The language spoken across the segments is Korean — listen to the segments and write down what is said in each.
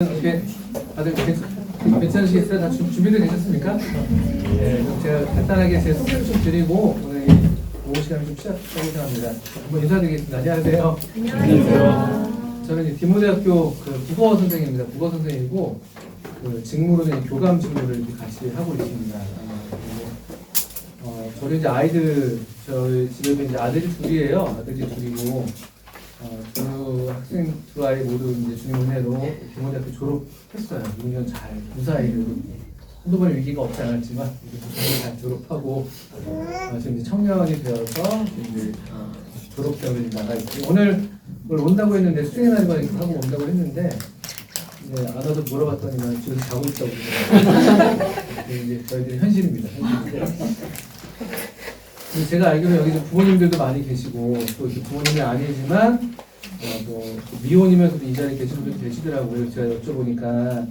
어떻게 다들 괜찮으시겠어요? 다 준비들 되셨습니까? 네, 그럼 제가 간단하게 제 소개를 좀 드리고 오늘 이 오후 시간을 좀 시작하고자 합니다. 한번 인사드리겠습니다. 안녕하세요. 안녕하세요. 저는 이제 디모데학교 그 국어 선생님입니다. 국어 선생이고 그 직무로는 교감 직무를 이렇게 같이 하고 있습니다. 저희 이제 아이들 저희 집에 이제 아들이 둘이에요. 아들이 둘이고. 저 학생 두 아이 모두 이제 주님 은혜로 디모데학교 졸업했어요. 6년 잘 무사히 한두 번의 위기가 없지 않았지만 무사히 잘 졸업하고 지금 이제 청년이 되어서 이제 졸업장을 나가 있고 오늘 온다고 했는데 수행의 날이가 하고 온다고 했는데 이제 안 와도 물어봤더니만 집에서 자고 있다고 그러더라고요. 이제 저희들의 현실입니다. 제가 알기로 여기 부모님들도 많이 계시고 또 부모님이 아니지만 뭐 미혼이면서도 이 자리에 계신 분들이 계시더라고요. 제가 여쭤보니까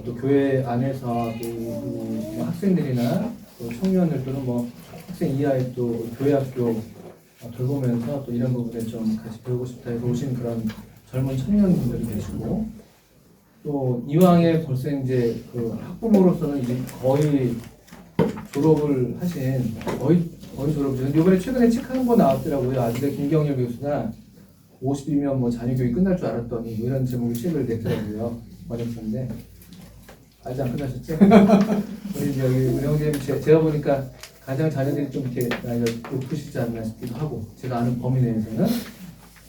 또 교회 안에서 또 학생들이나 또 청년들 또는 뭐 학생 이하의 또 교회학교 돌보면서 또 이런 부분에 좀 같이 배우고 싶다 해서 오신 그런 젊은 청년분들이 계시고 또 이왕에 벌써 이제 그 학부모로서는 이제 거의 졸업을 하신 거의 졸업이죠. 이번에 최근에 책 한 권 나왔더라고요. 아직의 김경열 교수가 50이면 뭐 자녀교육 끝날 줄 알았더니 뭐 이런 제목의 책을 냈더라고요. 번역서인데 아직 안 끝나셨죠? 우리 형님 제가 보니까 가장 자녀들이 좀 이렇게 나이가 높으시지 않나 싶기도 하고 제가 아는 범위 내에서는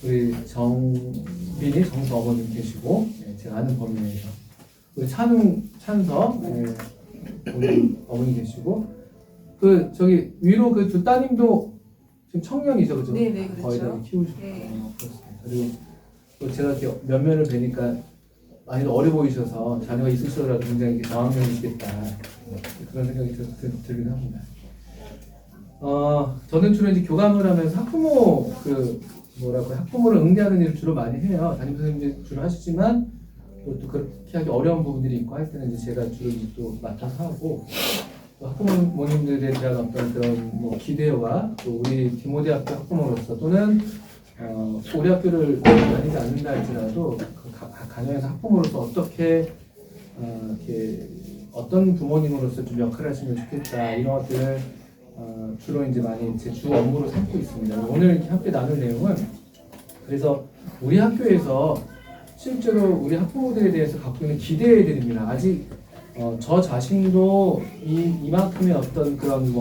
우리 정빈이 정서 어머님 계시고 제가 아는 범위 내에서 우리 찬서 우리 어머니 계시고 그 저기 위로 그 두 따님도 지금 청년이죠, 그죠? 네네, 그렇죠. 거의 다 키우시고 네. 그렇습니다. 그리고 또 제가 이렇게 면면을 뵈니까 많이 어려 보이셔서 자녀가 있으시더라도 굉장히 저학년이시겠다 그런 생각이 들긴 합니다. 저는 주로 이제 교감을 하면서 학부모 학부모를 응대하는 일을 주로 많이 해요. 담임 선생님들이 주로 하시지만 또 그렇게 하기 어려운 부분들이 있고 할 때는 이제 제가 주로 이제 또 맡아서 하고. 학부모님들에 대한 어떤 그런 뭐 기대와 또 우리 디모데학교 학부모로서 또는 우리 학교를 다니지 않는다 할지라도 그 가정에서 학부모로서 어떻게 이렇게 어떤 부모님으로서 좀 역할을 하시면 좋겠다 이런 것들을 주로 이제 많이 제 주 업무로 삼고 있습니다. 오늘 함께 나눌 내용은 그래서 우리 학교에서 실제로 우리 학부모들에 대해서 갖고 있는 기대들입니다. 아직 저 자신도 이만큼의 어떤 그런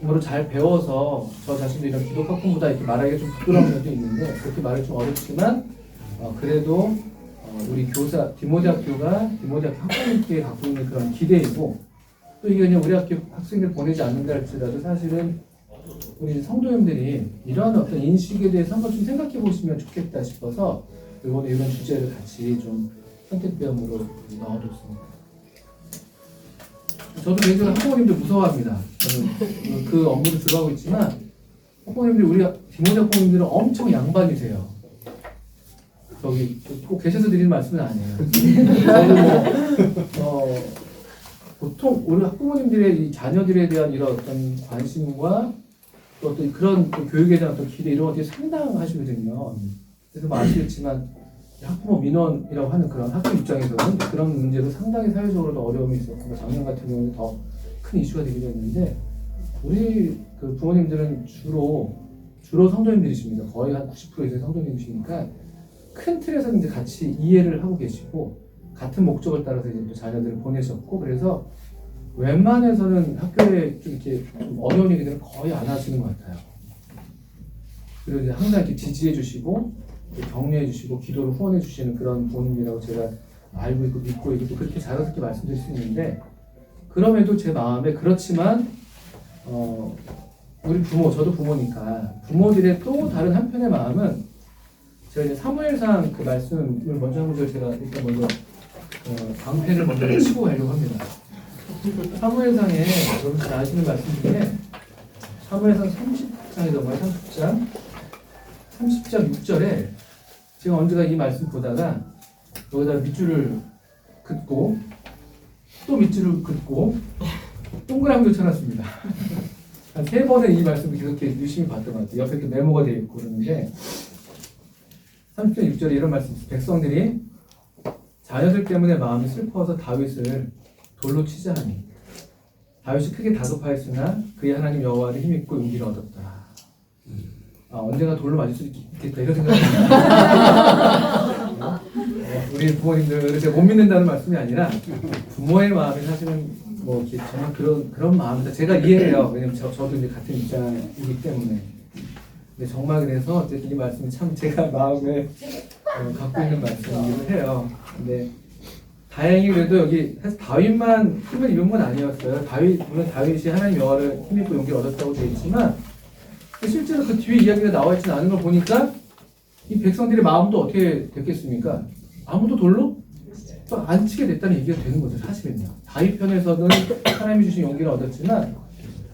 뭐를 잘 배워서 저 자신도 이런 기독 학부모다 이렇게 말하기가 좀 부끄러운 면도 있는데 그렇게 말이 좀 어렵지만 그래도 우리 디모데학교 학부모님께 갖고 있는 그런 기대이고 또 이게 그냥 우리 학교 학생들 보내지 않는다 할지라도 사실은 우리 성도님들이 이러한 어떤 인식에 대해서 한번 좀 생각해 보시면 좋겠다 싶어서 이번에 이런 주제를 같이 좀 선택배움으로 넣어뒀습니다. 저도 개인적으로 학부모님들 무서워합니다. 저는 그 업무를 주로 하고 있지만 학부모님들이 우리 디모데 학부모님들은 엄청 양반이세요. 저기 꼭 계셔서 드리는 말씀은 아니에요. 저도 보통 우리 학부모님들의 이 자녀들에 대한 이런 어떤 관심과 또 어떤 그런 또 교육에 대한 어떤 기대 이런 것들이 상당하시거든요. 그래서 뭐 아시겠지만 학부모 민원이라고 하는 그런 학교 입장에서는 그런 문제로 상당히 사회적으로도 어려움이 있었고 작년 같은 경우는 더 큰 이슈가 되기도 했는데 우리 그 부모님들은 주로 성도님들이십니다. 거의 한 90% 이상 성도님이시니까 큰 틀에서 이제 같이 이해를 하고 계시고 같은 목적을 따라서 이제 또 자녀들을 보내셨고 그래서 웬만해서는 학교에 좀 이렇게 좀 어려운 얘기들은 거의 안 하시는 것 같아요. 그리고 이제 항상 이렇게 지지해 주시고 격려해 주시고 기도를 후원해 주시는 그런 부모님이라고 제가 알고 있고 믿고 있고 그렇게 자연스럽게 말씀드릴 수 있는데 그럼에도 제 마음에 그렇지만 우리 부모 저도 부모니까 부모들의 또 다른 한편의 마음은 제가 이제 사무엘상 그 말씀을 먼저 한 구절 제가 일단 먼저 방패를 먼저 치고 가려고 합니다. 사무엘상에 여러분 잘 아시는 말씀 중에 사무엘상 30장이더라고요. 30장 6절에 제가 언제가 이 말씀 보다가 여기다 밑줄을 긋고 또 밑줄을 긋고 동그라미도 쳐놨습니다. 한 3번의 이 말씀을 계속 이렇게 유심히 봤던 것 같아요. 옆에 이렇게 메모가 되어 있고 그러는데 30장 6절에 이런 말씀 있어요. 백성들이 자녀들 때문에 마음이 슬퍼서 다윗을 돌로 치자 하니 다윗이 크게 다급하였으나 그의 하나님 여호와를 힘입고 용기를 얻었다. 언젠가 돌로 맞을 수 있겠다 이런 생각이 듭니다. 우리 부모님들을 제가 못 믿는다는 말씀이 아니라 부모의 마음이 사실은 뭐 이렇게 정말 그런 마음이다. 제가 이해해요. 왜냐면 저도 이제 같은 입장이기 때문에. 근데 정말 그래서 어쨌든 이 말씀이 참 제가 마음에 갖고 있는 말씀이기도 해요. 근데 다행히 그래도 여기 사실 다윗만 힘을 입은 건 아니었어요. 물론 다윗이 하나님 여호와를 힘입고 용기를 얻었다고 되어 있지만 실제로 그 뒤에 이야기가 나와 있지는 않은 걸 보니까 이 백성들의 마음도 어떻게 됐겠습니까? 아무도 돌로 또 안 치게 됐다는 얘기가 되는 거죠. 사실은요. 다윗 편에서는 하나님이 주신 용기를 얻었지만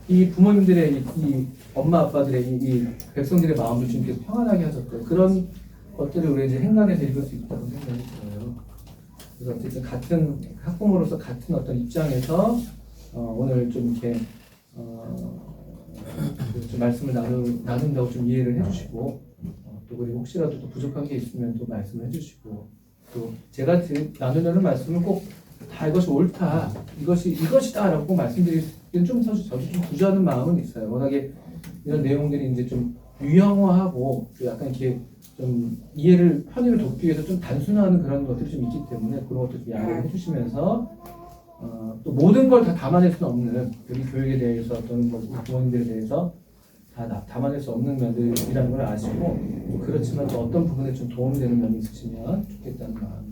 이 부모님들의 이 엄마 아빠들의 이 백성들의 마음도 좀 이렇게 평안하게 하셨고 그런 것들을 우리가 이제 행간에서 읽을 수 있다고 생각이 들어요. 그래서 어쨌든 같은 학부모로서 같은 어떤 입장에서 오늘 좀 이렇게 좀 말씀을 나눈다고 좀 이해를 해주시고 또 그리고 혹시라도 또 부족한 게 있으면 또 말씀을 해주시고 또 제가 나누려는 말씀은 꼭 다 이것이 옳다 이것이다라고 꼭 말씀드리기는 저도 좀 주저하는 마음은 있어요. 워낙에 이런 내용들이 이제 좀 유형화하고 약간 이렇게 좀 편의를 돕기 위해서 좀 단순화하는 그런 것들이 좀 있기 때문에 그런 것도 좀 양해를 해주시면서 또 모든 걸 다 담아낼 수는 없는 우리 교육에 대해서 또는 뭐 부모님들에 대해서 다 담아낼 수 없는 면들이라는 걸 아시고 그렇지만 또 어떤 부분에 좀 도움이 되는 면이 있으시면 좋겠다는 마음이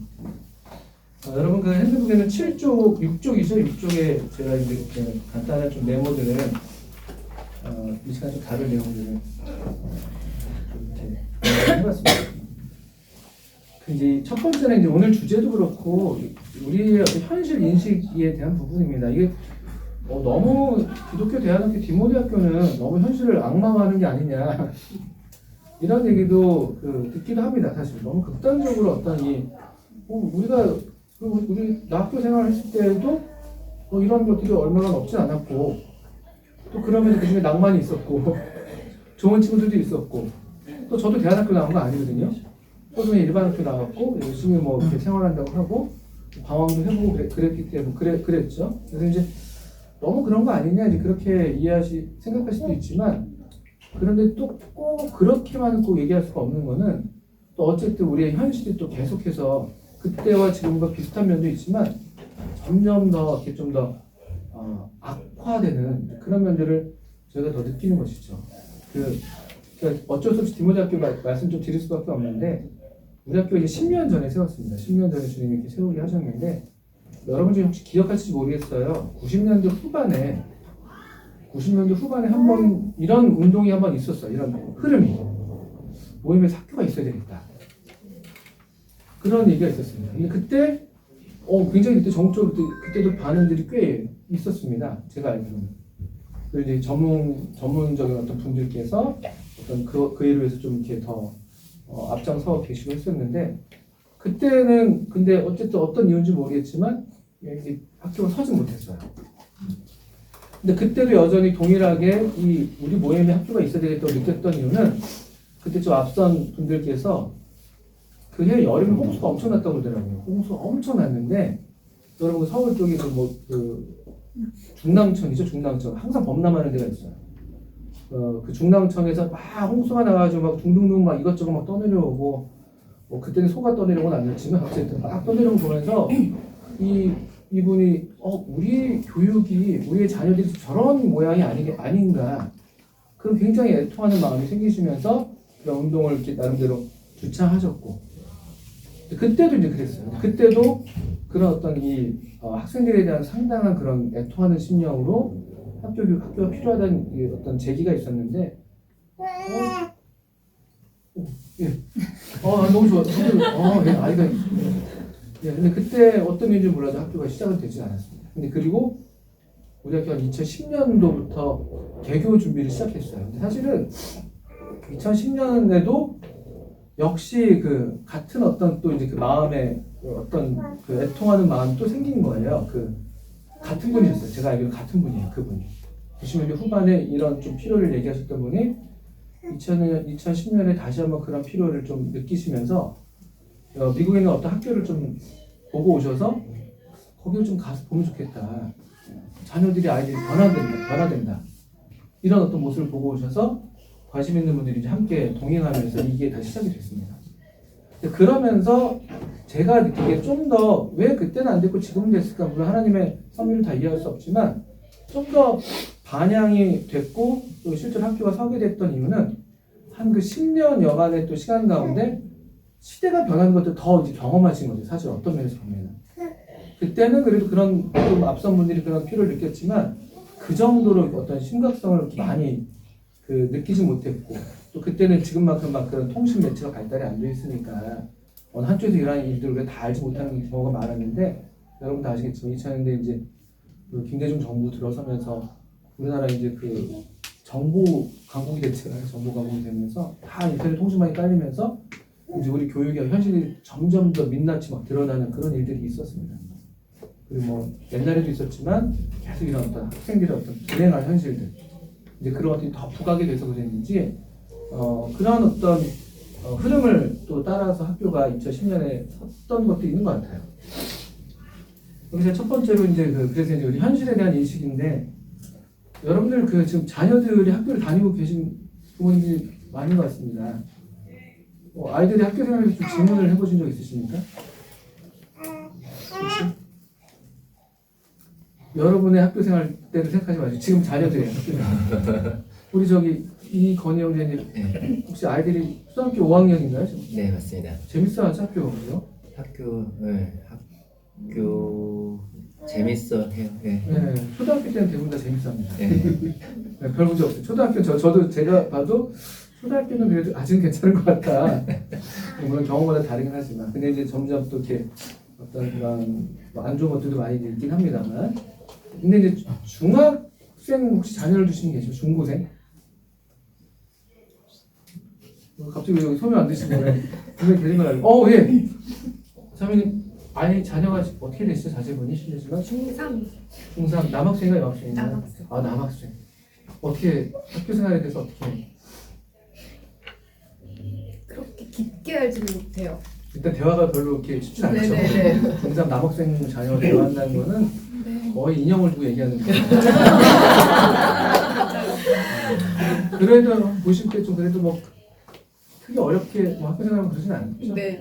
여러분 그 핸드북에는 7쪽, 6쪽이죠. 6쪽에 제가 이제 간단한 좀 메모들을 이 시간 좀 다른 내용들을 좀 이렇게 해봤습니다. 이제 첫 번째는 이제 오늘 주제도 그렇고 우리의 현실 인식에 대한 부분입니다. 이게 너무 기독교 대안학교 디모데학교는 너무 현실을 악마화하는 게 아니냐 이런 얘기도 듣기도 합니다. 사실 너무 극단적으로 어떤 우리 학교 생활을 했을 때도 이런 것들이 얼마나 없진 않았고 또 그러면서 그중에 낭만이 있었고 좋은 친구들도 있었고 또 저도 대안학교 나온 거 아니거든요. 처음에 일반 학교 나왔고 열심히 뭐 이렇게 생활한다고 하고 방황도 해보고 그랬기 때문에 그랬죠. 그래서 이제 너무 그런 거 아니냐 이제 그렇게 생각할 수도 있지만 그런데 또 꼭 그렇게만 꼭 얘기할 수가 없는 거는 또 어쨌든 우리의 현실이 또 계속해서 그때와 지금과 비슷한 면도 있지만 점점 더 이렇게 좀 더 악화되는 그런 면들을 저희가 더 느끼는 것이죠. 그러니까 어쩔 수 없이 디모데학교 말씀 좀 드릴 수밖에 없는데 우리 학교 이제 10년 전에 세웠습니다. 10년 전에 주님이 이렇게 세우게 하셨는데 여러분 중에 혹시 기억하실지 모르겠어요. 90년대 후반에 한 번 이런 운동이 한 번 있었어요. 이런 흐름이 모임에서 학교가 있어야 되겠다. 그런 얘기가 있었습니다. 근데 그때 굉장히 그때 전국적으로 그때도 반응들이 꽤 있었습니다. 제가 알기로는. 그리고 이제 전문적인 어떤 분들께서 어떤 그 일을 위해서 좀 이렇게 더 앞장서 계시고 했었는데 그때는 근데 어쨌든 어떤 이유인지 모르겠지만 학교가 서지 못했어요. 근데 그때도 여전히 동일하게 우리 모임에 학교가 있어야 되겠다고 느꼈던 이유는 그때 좀 앞선 분들께서 그해 여름에 홍수가 엄청 났다고 그러더라고요. 홍수가 엄청 났는데 여러분 서울 쪽에 중랑천이죠. 중랑천 항상 범람하는 데가 있어요. 그 중랑천에서 막 홍수가 나가지고 막 둥둥둥 막 이것저것 막 떠내려오고 뭐 그때는 소가 떠내려온 건 아니었지만 어쨌든 막 떠내려오고 보면서 이분이 우리 교육이 우리의 자녀들이 저런 모양이 아닌가 그런 굉장히 애통하는 마음이 생기시면서 그런 운동을 이렇게 나름대로 주창하셨고 그때도 이제 그랬어요. 그때도 그런 어떤 학생들에 대한 상당한 그런 애통하는 심령으로 학교가 필요하다는 어떤 제기가 있었는데 너무 좋아. 아이가 근데 그때 어떤 일인지 몰라도 학교가 시작은 되지 않았습니다. 근데 그리고 우리 학교가 2010년도부터 개교 준비를 시작했어요. 근데 사실은 2010년에도 역시 같은 어떤 또 이제 그 마음에 어떤 그 애통하는 마음이 또 생긴 거예요. 같은 분이셨어요. 제가 알기로 같은 분이에요. 그분이 90년대 후반에 이런 좀 필요를 얘기하셨던 분이 2010년에 다시 한번 그런 필요를 좀 느끼시면서 미국에 있는 어떤 학교를 좀 보고 오셔서 거기를 좀 가서 보면 좋겠다. 자녀들이 아이들이 변화된다. 이런 어떤 모습을 보고 오셔서 관심 있는 분들이 이제 함께 동행하면서 이게 다시 시작이 됐습니다. 그러면서 제가 느끼기에 좀 더 왜 그때는 안 됐고 지금은 됐을까? 물론 하나님의 섭리를 다 이해할 수 없지만 좀 더 반향이 됐고 또 실제로 학교가 서게 됐던 이유는 한 그 10년 여간의 또 시간 가운데 시대가 변하는 것도 더 이제 경험하신 거죠. 사실 어떤 면에서 보면 그때는 그래도 그런 좀 앞선 분들이 그런 필요를 느꼈지만 그 정도로 어떤 심각성을 그렇게 많이 그 느끼지 못했고 또 그때는 지금만큼 막 그런 통신 매체가 발달이 안 돼 있으니까 어느 한쪽에서 일어나는 일들을 다 알지 못하는 경우가 많았는데 여러분 다 아시겠지만 2000년대 이제 그 김대중 정부 들어서면서 우리나라 이제 그 정보 강국이 됐잖아요. 정보 강국이 되면서 다 인터넷 통신망이 깔리면서 이제 우리 교육의 현실이 점점 더 민낯이 막 드러나는 그런 일들이 있었습니다. 그리고 뭐 옛날에도 있었지만 계속 이런 어떤 학생들의 어떤 불행한 현실들 이제 그런 것들이 더 부각이 돼서 그랬는지 그런 어떤 흐름을 또 따라서 학교가 2010년에 섰던 것도 있는 것 같아요. 여기서 첫 번째로 이제 그래서 이제 우리 현실에 대한 인식인데 여러분들 그 지금 자녀들이 학교를 다니고 계신 부모님들이 많은 것 같습니다. 아이들이 학교 생활에서 좀 질문을 해보신 적 있으십니까? 그치? 여러분의 학교 생활 때를 생각하지 마시고 지금 자녀들의 학교 생활. 우리 저기 이건희 형제님 혹시 아이들이 초등학교 5학년인가요? 지금? 네, 맞습니다. 재밌어하죠 학교가요? 학교 재밌어 해요. 네. 네, 초등학교 때는 대부분 다 재밌어합니다. 네. 네, 별 문제 없어요. 초등학교 저도 제가 봐도 초등학교는 그래도 아직은 괜찮은 것 같다. 물론 경험마다 다르긴 하지만 근데 이제 점점 또 이렇게 어떤 그런 안 좋은 것들도 많이 있긴 합니다만 근데 이제 중학생 혹시 자녀를 두시는 계시죠? 중고생? 갑자기 왜 여기 소명 안 드시는 거예요? 분명히 계신 걸 알고 예! 자매님 아니 자녀가 어떻게 되시죠? 자제분이 실례지만 중3 남학생인가 여학생인가? 남학생. 아 남학생 어떻게 학교 생활에 대해서 어떻게 그렇게 깊게 알지는 못해요. 일단 대화가 별로 이렇게 쉽지 않죠. 네네네. 중3 남학생 자녀가 대화한다는 거는 네. 거의 인형을 두고 얘기하는 거예요. 그래도 보실 때 좀 그래도 뭐 크게 어렵게 뭐 학교 생활하면 그러진 않죠. 네.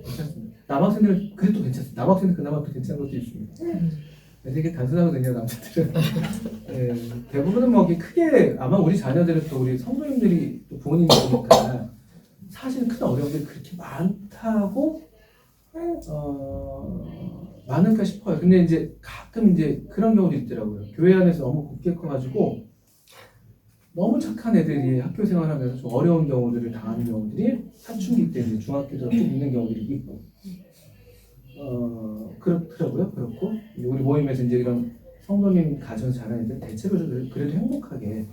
괜찮습니다. 남학생들 그래도 괜찮습니다. 남학생들 그나마 또 괜찮은 것도 있습니다. 되게 단순하거든요 남자들은. 네, 대부분은 뭐 크게 아마 우리 자녀들은 또 우리 성도님들이 또 부모님이니까 사실 큰 어려움들이 그렇게 많다고 많을까 싶어요. 근데 이제 가끔 이제 그런 경우도 있더라고요. 교회 안에서 너무 곱게 커가지고 너무 착한 애들이 학교 생활하면서 좀 어려운 경우들을 당하는 경우들이 사춘기 때 이제 중학교 때 좀 있는 경우들이 있고 그렇더라고요. 그렇고 우리 모임에서 이제 이런 성도님 가정 자라는 애들 대체로 그래도 행복하게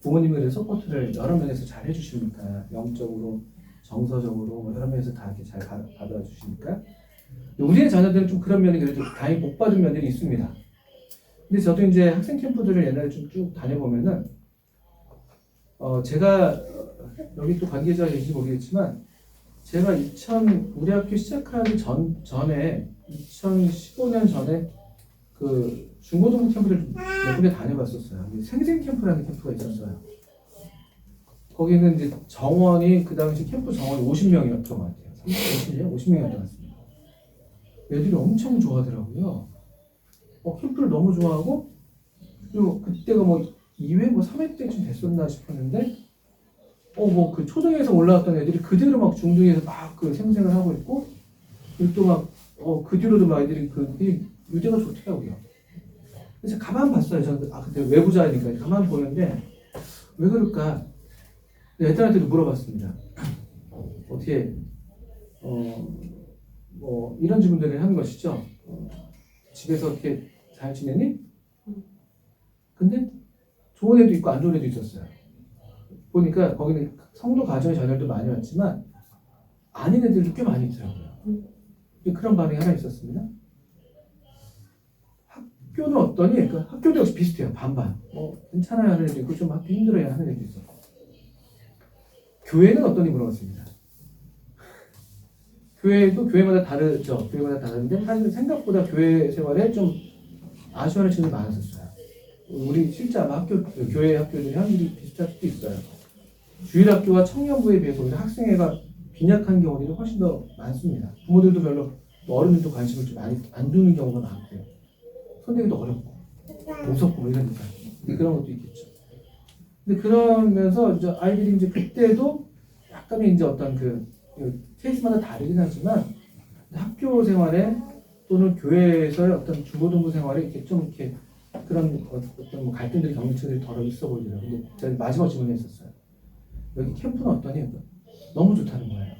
부모님이 그래도 서포트를 여러 면에서 잘 해주시니까 영적으로 정서적으로 뭐 여러 면에서 다 이렇게 잘 받아주시니까 우리의 자녀들은 좀 그런 면이 그래도 다행히 복 받은 면들이 있습니다. 근데 저도 이제 학생 캠프들을 옛날에 좀 쭉 다녀보면은 제가 여기 또 관계자가 계신지 모르겠지만 제가 우리 학교 시작하기 전에 2015년 전에 그 중고등부 캠프를 몇 군데 다녀봤었어요. 생생 캠프라는 캠프가 있었어요. 거기는 이제 정원이 그 당시 캠프 정원이 50명이었던 것 같아요. 50명이었던 것 같습니다. 애들이 엄청 좋아하더라고요. 캠프를 너무 좋아하고 그리고 그때가 뭐 2회 뭐 3회 때쯤 됐었나 싶었는데 뭐 그 초등에서 올라왔던 애들이 그대로 막 중등에서 막 그 생생을 하고 있고 그리고 또 막 그 뒤로도 막 애들이 유대가 좋더라고요. 그래서 가만 봤어요. 저는 그때 외부자니까 가만 보는데 왜 그럴까? 애들한테도 물어봤습니다. 어떻게 뭐 이런 질문들을 하는 것이죠. 집에서 어떻게 잘 지내니? 근데 좋은 애도 있고 안 좋은 애도 있었어요. 보니까 거기는 성도 가정의 자녀들도 많이 왔지만 아닌 애들도 꽤 많이 있더라고요. 그런 반응이 하나 있었습니다. 학교는 어떠니? 그러니까 학교도 역시 비슷해요. 반반. 괜찮아요 하는 애도 있고 좀 학교 힘들어요 하는 애도 있었고. 교회는 어떠니 물어봤습니다. 교회도 교회마다 다르죠. 교회마다 다른데 사실 생각보다 교회 생활에 좀 아쉬워하는 친구들이 많았었어요. 우리 실제 아마 교회 학교들이 확률이 비슷할 수도 있어요. 주일학교와 청년부에 비해서 오히려 학생회가 빈약한 경우들이 훨씬 더 많습니다. 부모들도 별로 또 어른들도 관심을 좀 많이 안 두는 경우가 많고요. 손대기도 어렵고 무섭고 뭐 이러니까 그런 것도 있겠죠. 근데 그러면서 이제 아이들이 이제 그때도 약간의 이제 어떤 그 케이스마다 다르긴 하지만 학교 생활에 또는 교회에서의 어떤 중고등부 생활에 이렇게 좀 이렇게 그런 어떤 뭐 갈등들이 경쟁들이 덜어 있어 보이더라고요. 근데 제가 마지막 질문했었어요. 여기 캠프는 어떠니? 너무 좋다는 거예요.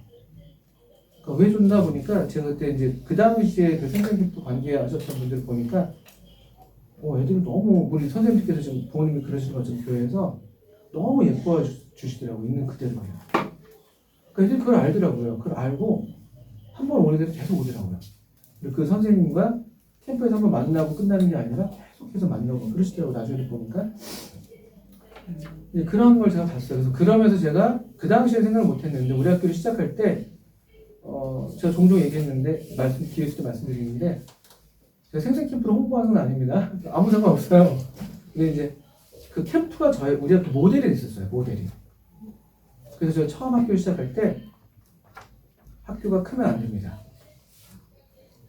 그러니까 왜 좋나 보니까 제가 그때 이제 그 당시에 그 생생 캠프 관계하셨던 분들 보니까 애들이 너무 우리 선생님께서 지금 부모님이 그러시는 것처럼 교회에서 너무 예뻐해 주시더라고요. 있는 그대로 그냥. 그러니까 애들이 그걸 알더라고요. 그걸 알고 한 번 오는 데도 계속 오더라고요. 그리고 그 선생님과 캠프에서 한 번 만나고 끝나는 게 아니라 계속해서 만나고 그러시더라고요. 나중에 보니까. 그런 걸 제가 봤어요. 그래서 그러면서 제가 그 당시에 생각을 못 했는데 우리 학교를 시작할 때 제가 종종 얘기했는데 기회 있을 때 말씀드리는데 제가 생생 캠프를 홍보하는 건 아닙니다. 아무 상관없어요. 근데 이제 그 캠프가 우리 학교 모델이 있었어요. 모델이. 그래서 제가 처음 학교를 시작할 때 학교가 크면 안 됩니다.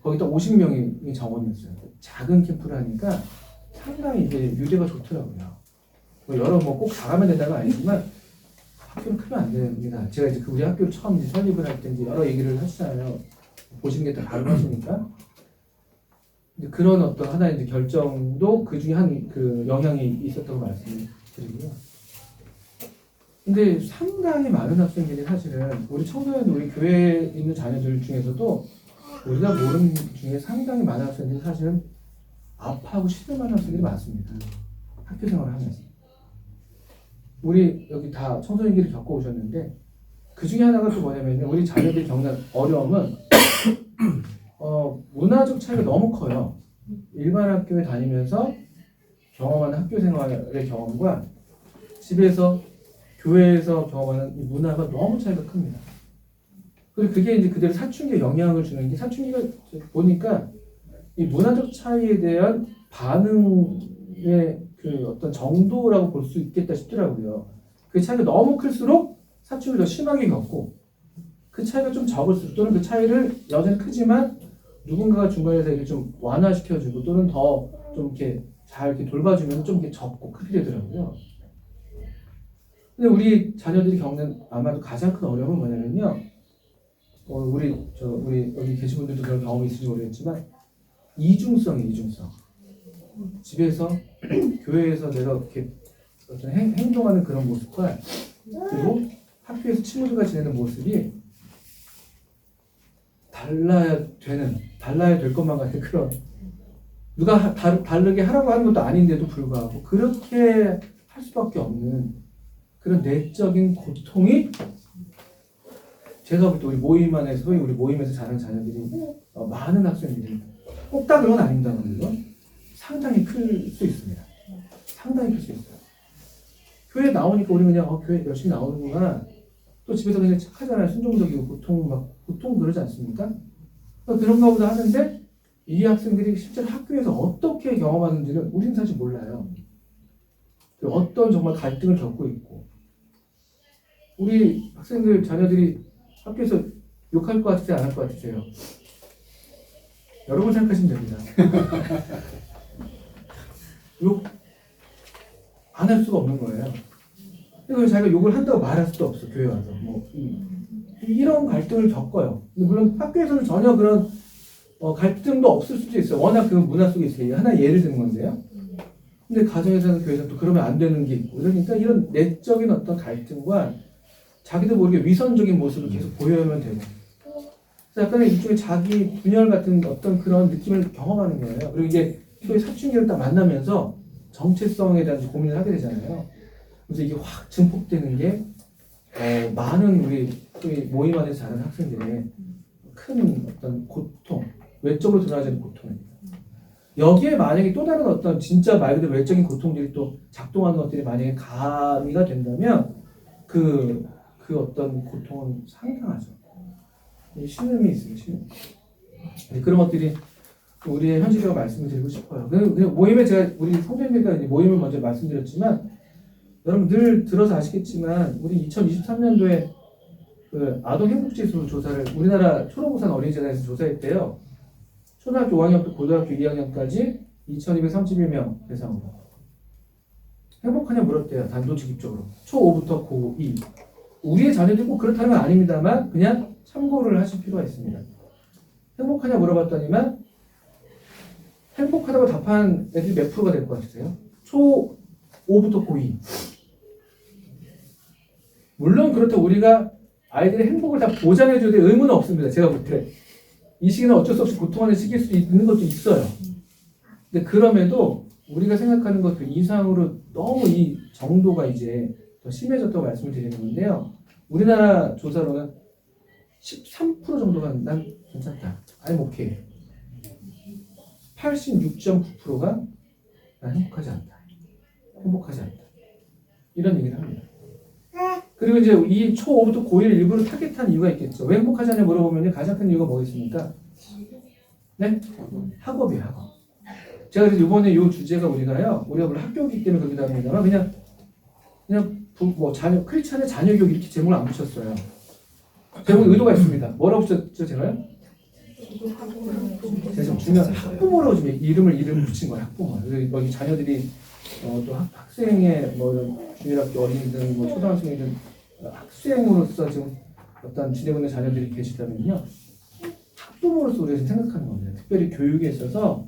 거기다 50명이 정원이었어요. 작은 캠프를 하니까 상당히 이제 유대가 좋더라고요. 여러 꼭 다 가면 된다는 건 아니지만 학교는 크면 안 됩니다. 제가 이제 우리 학교를 처음 이제 설립을 할 때 이제 여러 얘기를 하시잖아요. 보시는 게 다 가능하시니까. 그런 어떤 하나의 이제 결정도 그 중에 한 그 영향이 있었다고 말씀드리고요. 근데 상당히 많은 학생들이 사실은 우리 청소년 우리 교회에 있는 자녀들 중에서도 우리가 모르는 중에 상당히 많은 학생들이 사실은 아파하고 실험하는 학생들이 많습니다. 학교 생활을 하면서. 우리 여기 다 청소년기를 겪어오셨는데 그 중에 하나가 또 뭐냐면 우리 자녀들이 겪는 어려움은 문화적 차이가 너무 커요. 일반 학교에 다니면서 경험하는 학교 생활의 경험과 집에서 교회에서 경험하는 이 문화가 너무 차이가 큽니다. 그리고 그게 이제 그대로 사춘기에 영향을 주는 게 사춘기가 보니까 이 문화적 차이에 대한 반응의 그 어떤 정도라고 볼 수 있겠다 싶더라고요. 그 차이가 너무 클수록 사춘기를 더 심하게 겪고 그 차이가 좀 적을수록 또는 그 차이를 여전히 크지만 누군가가 중간에서 이렇게 좀 완화시켜주고 또는 더 좀 이렇게 잘 이렇게 돌봐주면 좀 이렇게 적고 크게 되더라고요. 근데 우리 자녀들이 겪는 아마도 가장 큰 어려움은 뭐냐면요. 우리 여기 계신 분들도 그런 경험이 있을지 모르겠지만 이중성이에요. 이중성. 집에서 교회에서 내가 이렇게 어떤 행동하는 그런 모습과 그리고 학교에서 친구들과 지내는 모습이 달라야 될 것만 같은 그런 누가 다르게 하라고 하는 것도 아닌데도 불구하고 그렇게 할 수밖에 없는 그런 내적인 고통이 제가 볼 때 우리 모임 안에서 우리 모임에서 자란 자녀들이 많은 학생들이 꼭 다 그건 아닙니다만 상당히 클 수 있습니다. 상당히 클 수 있어요. 교회 나오니까 우리 그냥 교회 열심히 나오는구나. 또 집에서 그냥 착하잖아요. 순종적이고 보통 그러지 않습니까? 그런가 보다 하는데 이 학생들이 실제로 학교에서 어떻게 경험하는지는 우리는 사실 몰라요. 어떤 정말 갈등을 겪고 있고 우리 학생들 자녀들이 학교에서 욕할 것 같으세요? 안 할 것 같으세요? 여러분 생각하시면 됩니다. 욕 안 할 수가 없는 거예요. 그래서 자기가 욕을 한다고 말할 수도 없어. 교회 와서 이런 갈등을 겪어요. 물론 학교에서는 전혀 그런 갈등도 없을 수도 있어요. 워낙 그 문화 속에 있어요. 하나 예를 드는 건데요. 근데 가정에서는 교회에서 또 그러면 안 되는 게 있고 그러니까 이런 내적인 어떤 갈등과 자기도 모르게 위선적인 모습을 계속 보여야만 되고 그래서 약간의 일종의 자기 분열 같은 어떤 그런 느낌을 경험하는 거예요. 그리고 이제 소위 사춘기를 딱 만나면서 정체성에 대한 고민을 하게 되잖아요. 그래서 이게 확 증폭되는 게 많은 우리 소위 모임 안에서 자란 학생들의 큰 어떤 고통, 외적으로 드러나는 고통입니다. 여기에 만약에 또 다른 어떤 진짜 말 그대로 외적인 고통들이 또 작동하는 것들이 만약에 가미가 된다면 그 어떤 고통은 상당하죠. 이 신음이 있어요. 신음. 그런 것들이 우리의 현실이라고 말씀을 드리고 싶어요. 그 모임에 제가 우리 성도님들과 모임을 먼저 말씀드렸지만 여러분 늘 들어서 아시겠지만 우리 2023년도에 그 아동 행복지수 조사를 우리나라 초록우산 어린이재단에서 조사했대요. 초등학교 5학년부터 고등학교 2학년까지 2,231명 대상으로 행복하냐 물었대요. 단도직입적으로 초5부터 고2. 우리의 자녀들이 꼭 그렇다는 건 아닙니다만 그냥 참고를 하실 필요가 있습니다. 행복하냐 물어봤더니만 행복하다고 답한 애들이 몇 프로가 될 것 같으세요? 초5부터 고2. 물론 그렇다고 우리가 아이들의 행복을 다 보장해줘야 될 의무는 없습니다. 제가 볼 때. 이 시기는 어쩔 수 없이 고통하는 시기일 수도 있는 것도 있어요. 근데 그럼에도 우리가 생각하는 것 그 이상으로 너무 이 정도가 이제 더 심해졌다고 말씀을 드리는 건데요. 우리나라 조사로는 13% 정도가 난 괜찮다. I'm okay. 86.9%가 난 행복하지 않다. 행복하지 않다. 이런 얘기를 합니다. 그리고 이제 이 초5부터 고1을 일부러 타겟한 이유가 있겠죠. 왜 행복하지 않냐 물어보면 가장 큰 이유가 뭐겠습니까? 네? 학업이에요, 학업. 제가 그래서 이번에 이 주제가 우리가 물론 학교이기 때문에 그러기도 합니다만 그냥 뭐 자녀 크리스찬의 자녀 교육 이렇게 제목을 안 붙였어요. 제목 의도가 있습니다. 뭐라고 붙였죠, 제가요? 제가 좀 중요한 학부모라고 좀 이름을 붙인 거예요, 학부모. 그래서 여기 자녀들이 또 학생의 뭐 이런 중일학교 어린이든 뭐 초등학생이든 학생으로서 지금 어떤 지내고 있는 자녀들이 계시다면요, 학부모로서 우리가 지금 생각하는 겁니다. 특별히 교육에 있어서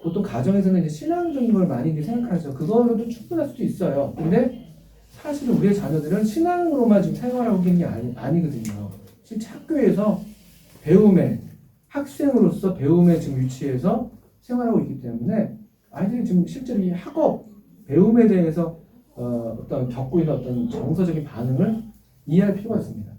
보통 가정에서는 이제 신앙적인 걸 많이 이제 생각하죠. 그걸로도 충분할 수도 있어요. 근데 사실은 우리의 자녀들은 신앙으로만 지금 생활하고 있는 게 아니거든요. 실제 학교에서 배움에 학생으로서 배움에 지금 위치해서 생활하고 있기 때문에 아이들이 지금 실제로 이 학업 배움에 대해서 어떤 겪고 있는 어떤 정서적인 반응을 이해할 필요가 있습니다.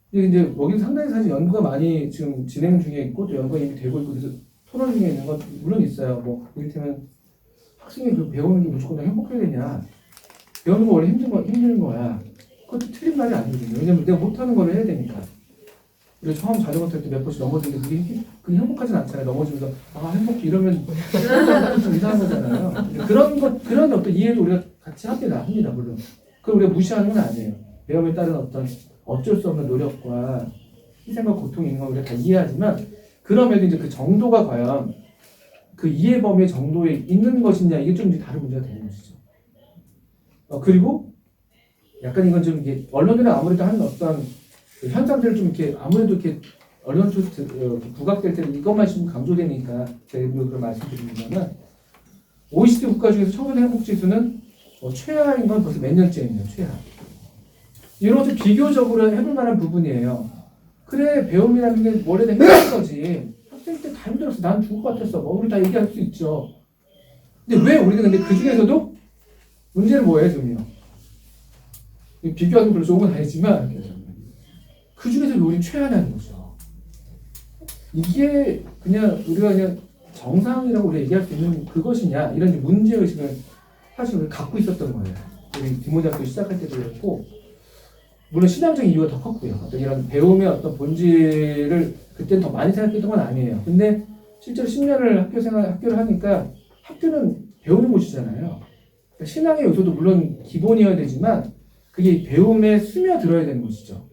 근데 이제 여기는 상당히 사실 연구가 많이 지금 진행 중에 있고 또 연구가 이미 되고 있고 그래서 토론 중에 있는 건 물론 있어요. 뭐 이를테면 학생이 그 배우는 게 무조건 행복해야 되냐? 배우는 거 원래 힘든 거야. 그것도 틀린 말이 아니거든요. 왜냐면 내가 못하는 걸 해야 되니까. 우리가 처음 자전거 탈 때 몇 번씩 넘어지는데 그게 행복하진 않잖아요. 넘어지면서 행복해 이러면 좀 이상한 거잖아요. 그런 어떤 이해도 우리가 같이 합니다 물론. 그걸 우리가 무시하는 건 아니에요. 배움에 따른 어떤 어쩔 수 없는 노력과 희생과 고통이 있는 걸 우리가 다 이해하지만 그럼에도 이제 그 정도가 과연 그 이해 범위 정도에 있는 것이냐 이게 좀 이제 다른 문제가 되는 것이죠. 그리고 약간 이건 좀 이게 언론들은 아무래도 하는 어떤 그 현상들을 좀 이렇게 아무래도 이렇게 언론 쪽 부각될 때는 이것만 좀 강조되니까 제가 그런 말씀드립니다만 OECD 국가 중에서 청소년 행복 지수는 최하인 건 벌써 몇 년째예요. 최하. 이런 것도 비교적으로 해볼 만한 부분이에요. 그래 배움이라는 게 원래 힘든 거지. 학생 때 다 힘들었어. 난 죽을 것 같았어. 뭐 우리 다 얘기할 수 있죠. 근데 왜 우리가 근데 그 중에서도 문제는 뭐예요, 지금요? 비교하는 별로 좋은 건 아니지만 그 중에서 왜 우리는 최하냐는 거죠. 이게 그냥 우리가 그냥 정상이라고 우리가 얘기할 수 있는 그것이냐 이런 문제의식을 사실 우리가 갖고 있었던 거예요. 우리 디모데학교 시작할 때도 그랬고 물론 신앙적인 이유가 더 컸고요. 어떤 이런 배움의 어떤 본질을 그때는 더 많이 생각했던 건 아니에요. 근데 실제로 10년을 학교를 하니까 학교는 배우는 곳이잖아요. 그러니까 신앙의 요소도 물론 기본이어야 되지만 그게 배움에 스며들어야 되는 것이죠.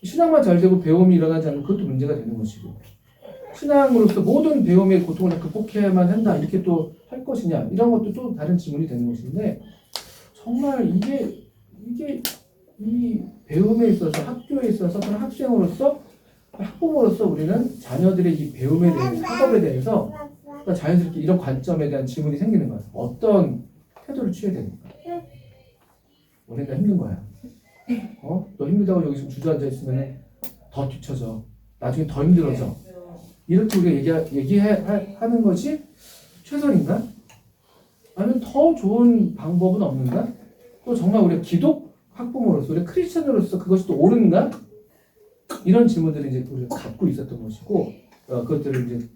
신앙만 잘 되고 배움이 일어나지 않으면 그것도 문제가 되는 것이고 신앙으로서 모든 배움의 고통을 다 극복해야만 한다 이렇게 또 할 것이냐 이런 것도 또 다른 질문이 되는 것인데 정말 이게 이 배움에 있어서 학교에 있어서 또는 학생으로서 학부모로서 우리는 자녀들의 이 배움에 대해서 학업에 대해서 자연스럽게 이런 관점에 대한 질문이 생기는 거예요. 어떤 태도를 취해야 됩니까? 원래 나 힘든 거야. 너 힘들다고 여기 지금 주저앉아 있으면 더 뒤처져. 나중에 더 힘들어져. 이렇게 우리가 얘기하는 것이 최선인가? 아니면 더 좋은 방법은 없는가? 또 정말 우리가 기독 학부모로서, 우리 크리스천으로서 그것이 또 옳은가? 이런 질문들을 이제 우리가 갖고 있었던 것이고, 그것들을 이제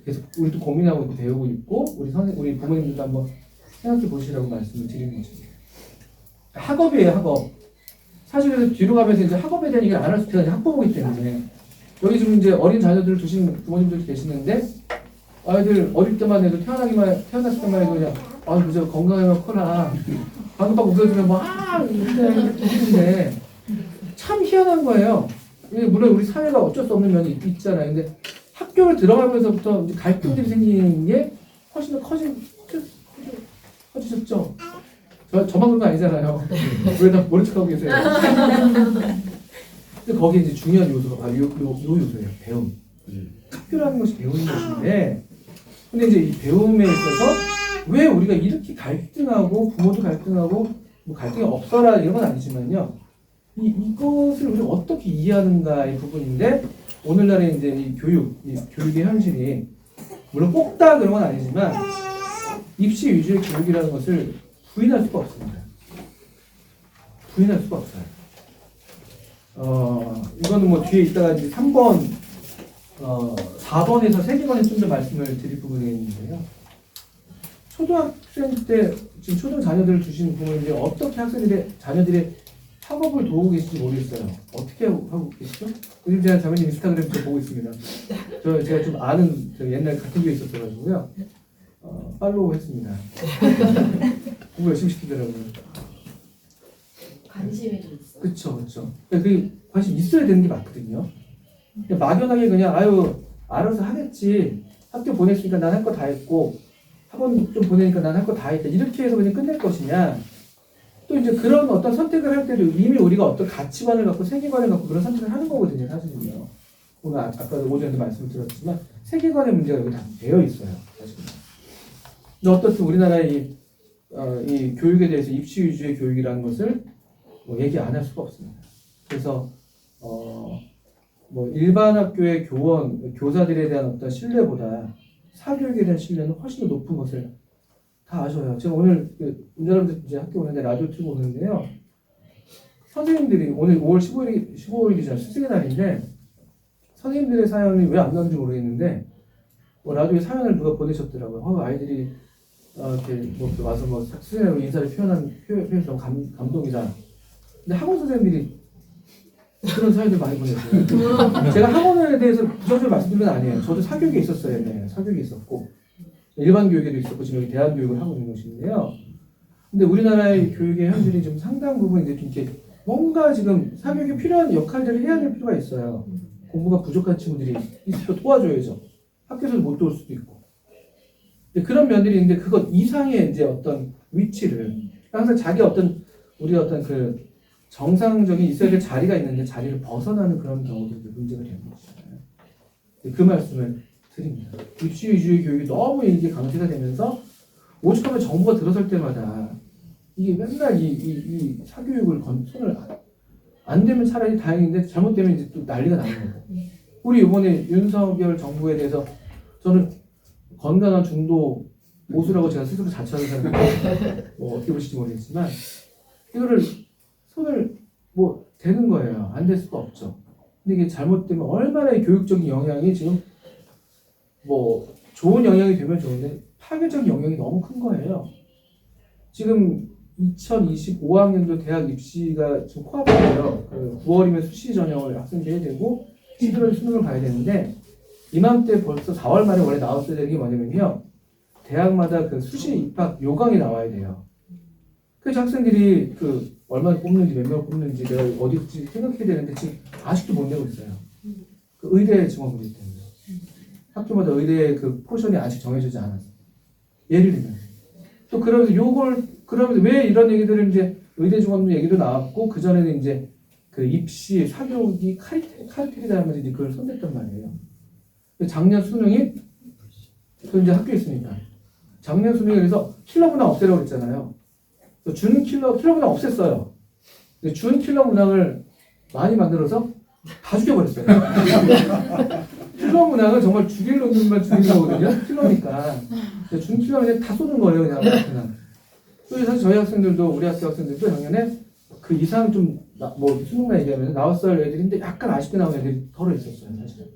계속 우리도 고민하고 있고 배우고 있고, 우리 부모님들도 한번 생각해 보시라고 말씀을 드리는 것입니다. 학업이에요, 학업. 사실 그래서 뒤로 가면서 이제 학업에 대한 얘기를 안 할 수 있는 학부모이기 때문에 여기 지금 이제 어린 자녀들을 두신 부모님들도 계시는데 아이들 어릴 때만 해도 태어났을 때만 해도 그냥 그저 건강하면 커라 방금방 웃어주면 이렇게 하는데 참 희한한 거예요. 물론 우리 사회가 어쩔 수 없는 면이 있잖아요. 근데 학교를 들어가면서부터 이제 갈등들이 생기는 게 훨씬 더 커지셨죠? 저만 그런 거 아니잖아요. 왜 다 모른 척하고 계세요? 근데 거기에 이제 중요한 요소가 바로 요 요소예요. 배움. 학교라는 것이 배우는 것인데, 근데 이제 이 배움에 있어서 왜 우리가 이렇게 갈등하고 부모도 갈등하고 뭐 갈등이 없어라 이런 건 아니지만요. 이것을 우리가 어떻게 이해하는가의 부분인데 오늘날의 이제 이 교육의 현실이 물론 꼭 다 그런 건 아니지만 입시 위주의 교육이라는 것을 부인할 수가 없습니다. 부인할 수가 없어요. 이거는 뭐 뒤에 있다가 이제 3번, 4번에서 세계관에 좀 더 말씀을 드릴 부분이 있는데요. 초등학생 때 지금 초등 자녀들을 두신 부모님들이 어떻게 자녀들의 학업을 도우고 계신지 모르겠어요. 어떻게 하고 계시죠? 요즘 제가 자매님 인스타그램 좀 보고 있습니다. 제가 좀 아는 옛날 같은 교회 있었어가지고요. 팔로우 했습니다. 공부 열심히 시키더라고요. 관심이 좀 있어. 그쵸. 그 관심 있어야 되는 게 맞거든요. 그냥 막연하게 그냥 알아서 하겠지. 학교 보냈으니까 난 할 거 다 했고 학원 좀 보내니까 난 할 거 다 했다. 이렇게 해서 그냥 끝낼 것이냐. 또 이제 그런 어떤 선택을 할 때도 이미 우리가 어떤 가치관을 갖고 세계관을 갖고 그런 선택을 하는 거거든요, 사실은요. 오늘 아까 오전에도 말씀을 드렸지만 세계관의 문제가 여기 다 되어 있어요, 사실은. 근데 어떻든 우리나라의 이 교육에 대해서 입시 위주의 교육이라는 것을 뭐 얘기 안 할 수가 없습니다. 그래서 뭐 일반 학교의 교사들에 대한 어떤 신뢰보다 사교육에 대한 신뢰는 훨씬 더 높은 것을 다 아셔요. 제가 오늘 여러분들 이제 학교 오는데 라디오 틀고 오는데요. 선생님들이 오늘 5월 15일이잖아요. 스승의 날인데 선생님들의 사연이 왜 안 나온지 모르겠는데 라디오에 사연을 누가 보내셨더라고요. 아이들이 이렇게 와서 스승의 날로 인사를 표현해서 너무 감동이다. 근데 학원 선생님들이 그런 사연들 많이 보냈어요. 제가 학원에 대해서 부정적으로 말씀드리는 건 아니에요. 저도 사교육에 있었어요. 네, 사교육에 있었고 일반 교육에도 있었고 지금 여기 대한 교육을 하고 있는 것인데요. 근데 우리나라의 교육의 현실이 좀 상당 부분 이제 이렇게 뭔가 지금 사교육에 필요한 역할들을 해야 될 필요가 있어요. 공부가 부족한 친구들이 있어 도와줘야죠. 학교에서 못 도울 수도 있고. 그런 면들이 있는데 그것 이상의 이제 어떤 위치를 항상 우리 어떤 그 정상적인 있어야 될 자리가 있는데 자리를 벗어나는 그런 경우들이 문제가 되는 것이잖아요. 그 말씀을 드립니다. 입시 위주의 교육이 너무 이게 강세가 되면서 오죽하면 정부가 들어설 때마다 이게 맨날 이 사교육을 손을 안 되면 차라리 다행인데 잘못되면 이제 또 난리가 나는 거고. 우리 이번에 윤석열 정부에 대해서 저는 건강한 중도 보수라고 제가 스스로 자처하는 사람인데 뭐 어떻게 보실지 모르겠지만 이거를 손을 대는 거예요. 안 될 수가 없죠. 근데 이게 잘못되면 얼마나 이 교육적인 영향이 지금 좋은 영향이 되면 좋은데 파괴적인 영향이 너무 큰 거예요. 지금 2025학년도 대학 입시가 지금 코앞이에요. 9월이면 수시 전형을 학생들이 해야 되고 11월에 수능을 봐야 되는데 이맘때 벌써 4월 말에 원래 나왔어야 되는 게 뭐냐면요. 대학마다 그 수시 입학 요강이 나와야 돼요. 그래서 학생들이 얼마나 뽑는지 몇 명을 뽑는지 내가 어디지 생각해야 되는데 지금 아직도 못 내고 있어요. 그 의대 증원부이기 때문에. 학교마다 의대의 그 포션이 아직 정해지지 않았어요. 예를 들면. 또 그러면서 왜 이런 얘기들을 이제 의대 증원부 얘기도 나왔고, 그전에는 이제 그 입시, 사교육이 카르텔이다 하면서 이제 그걸 손댔단 말이에요. 작년 수능이, 저 이제 학교에 있으니까. 작년 수능에 그래서 킬러 문항 없애라고 그랬잖아요. 준 킬러 문항 없앴어요. 근데 준 킬러 문항을 많이 만들어서 다 죽여버렸어요. 킬러 문항은 정말 죽일 놈들만 죽이는 거거든요. 킬러니까. 준 킬러는 그냥 다 쏘는 거예요. 그냥. 그래서 사실 저희 학생들도, 우리 학교 학생들도 작년에 그 이상 좀, 수능만 얘기하면 나왔을 애들인데 약간 아쉽게 나온 애들이 덜어 있었어요. 사실은.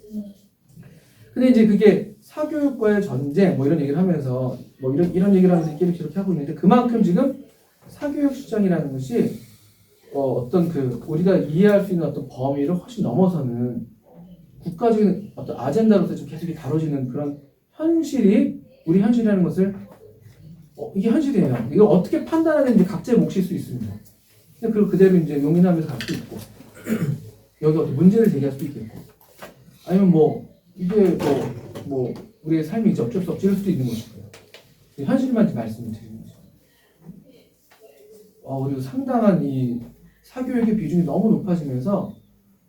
근데 이제 그게 사교육과의 전쟁, 이런 얘기를 하면서, 이런 얘기를 하면서 이렇게 하고 있는데 그만큼 지금 사교육 시장이라는 것이 어떤 그 우리가 이해할 수 있는 어떤 범위를 훨씬 넘어서는 국가적인 어떤 아젠다로서 좀 계속 다뤄지는 그런 현실이 우리 현실이라는 것을 이게 현실이에요. 이걸 어떻게 판단하는지 각자의 몫일 수 있습니다. 근데 그걸 그대로 이제 용인하면서 갈 수 있고 여기 어떤 문제를 제기할 수도 있겠고 아니면 뭐 이게 뭐 우리의 삶이 이제 어쩔 수 없지 이럴 수도 있는 것이고요. 현실만 말씀을 드리는 거죠. 그리고 상당한 이 사교육의 비중이 너무 높아지면서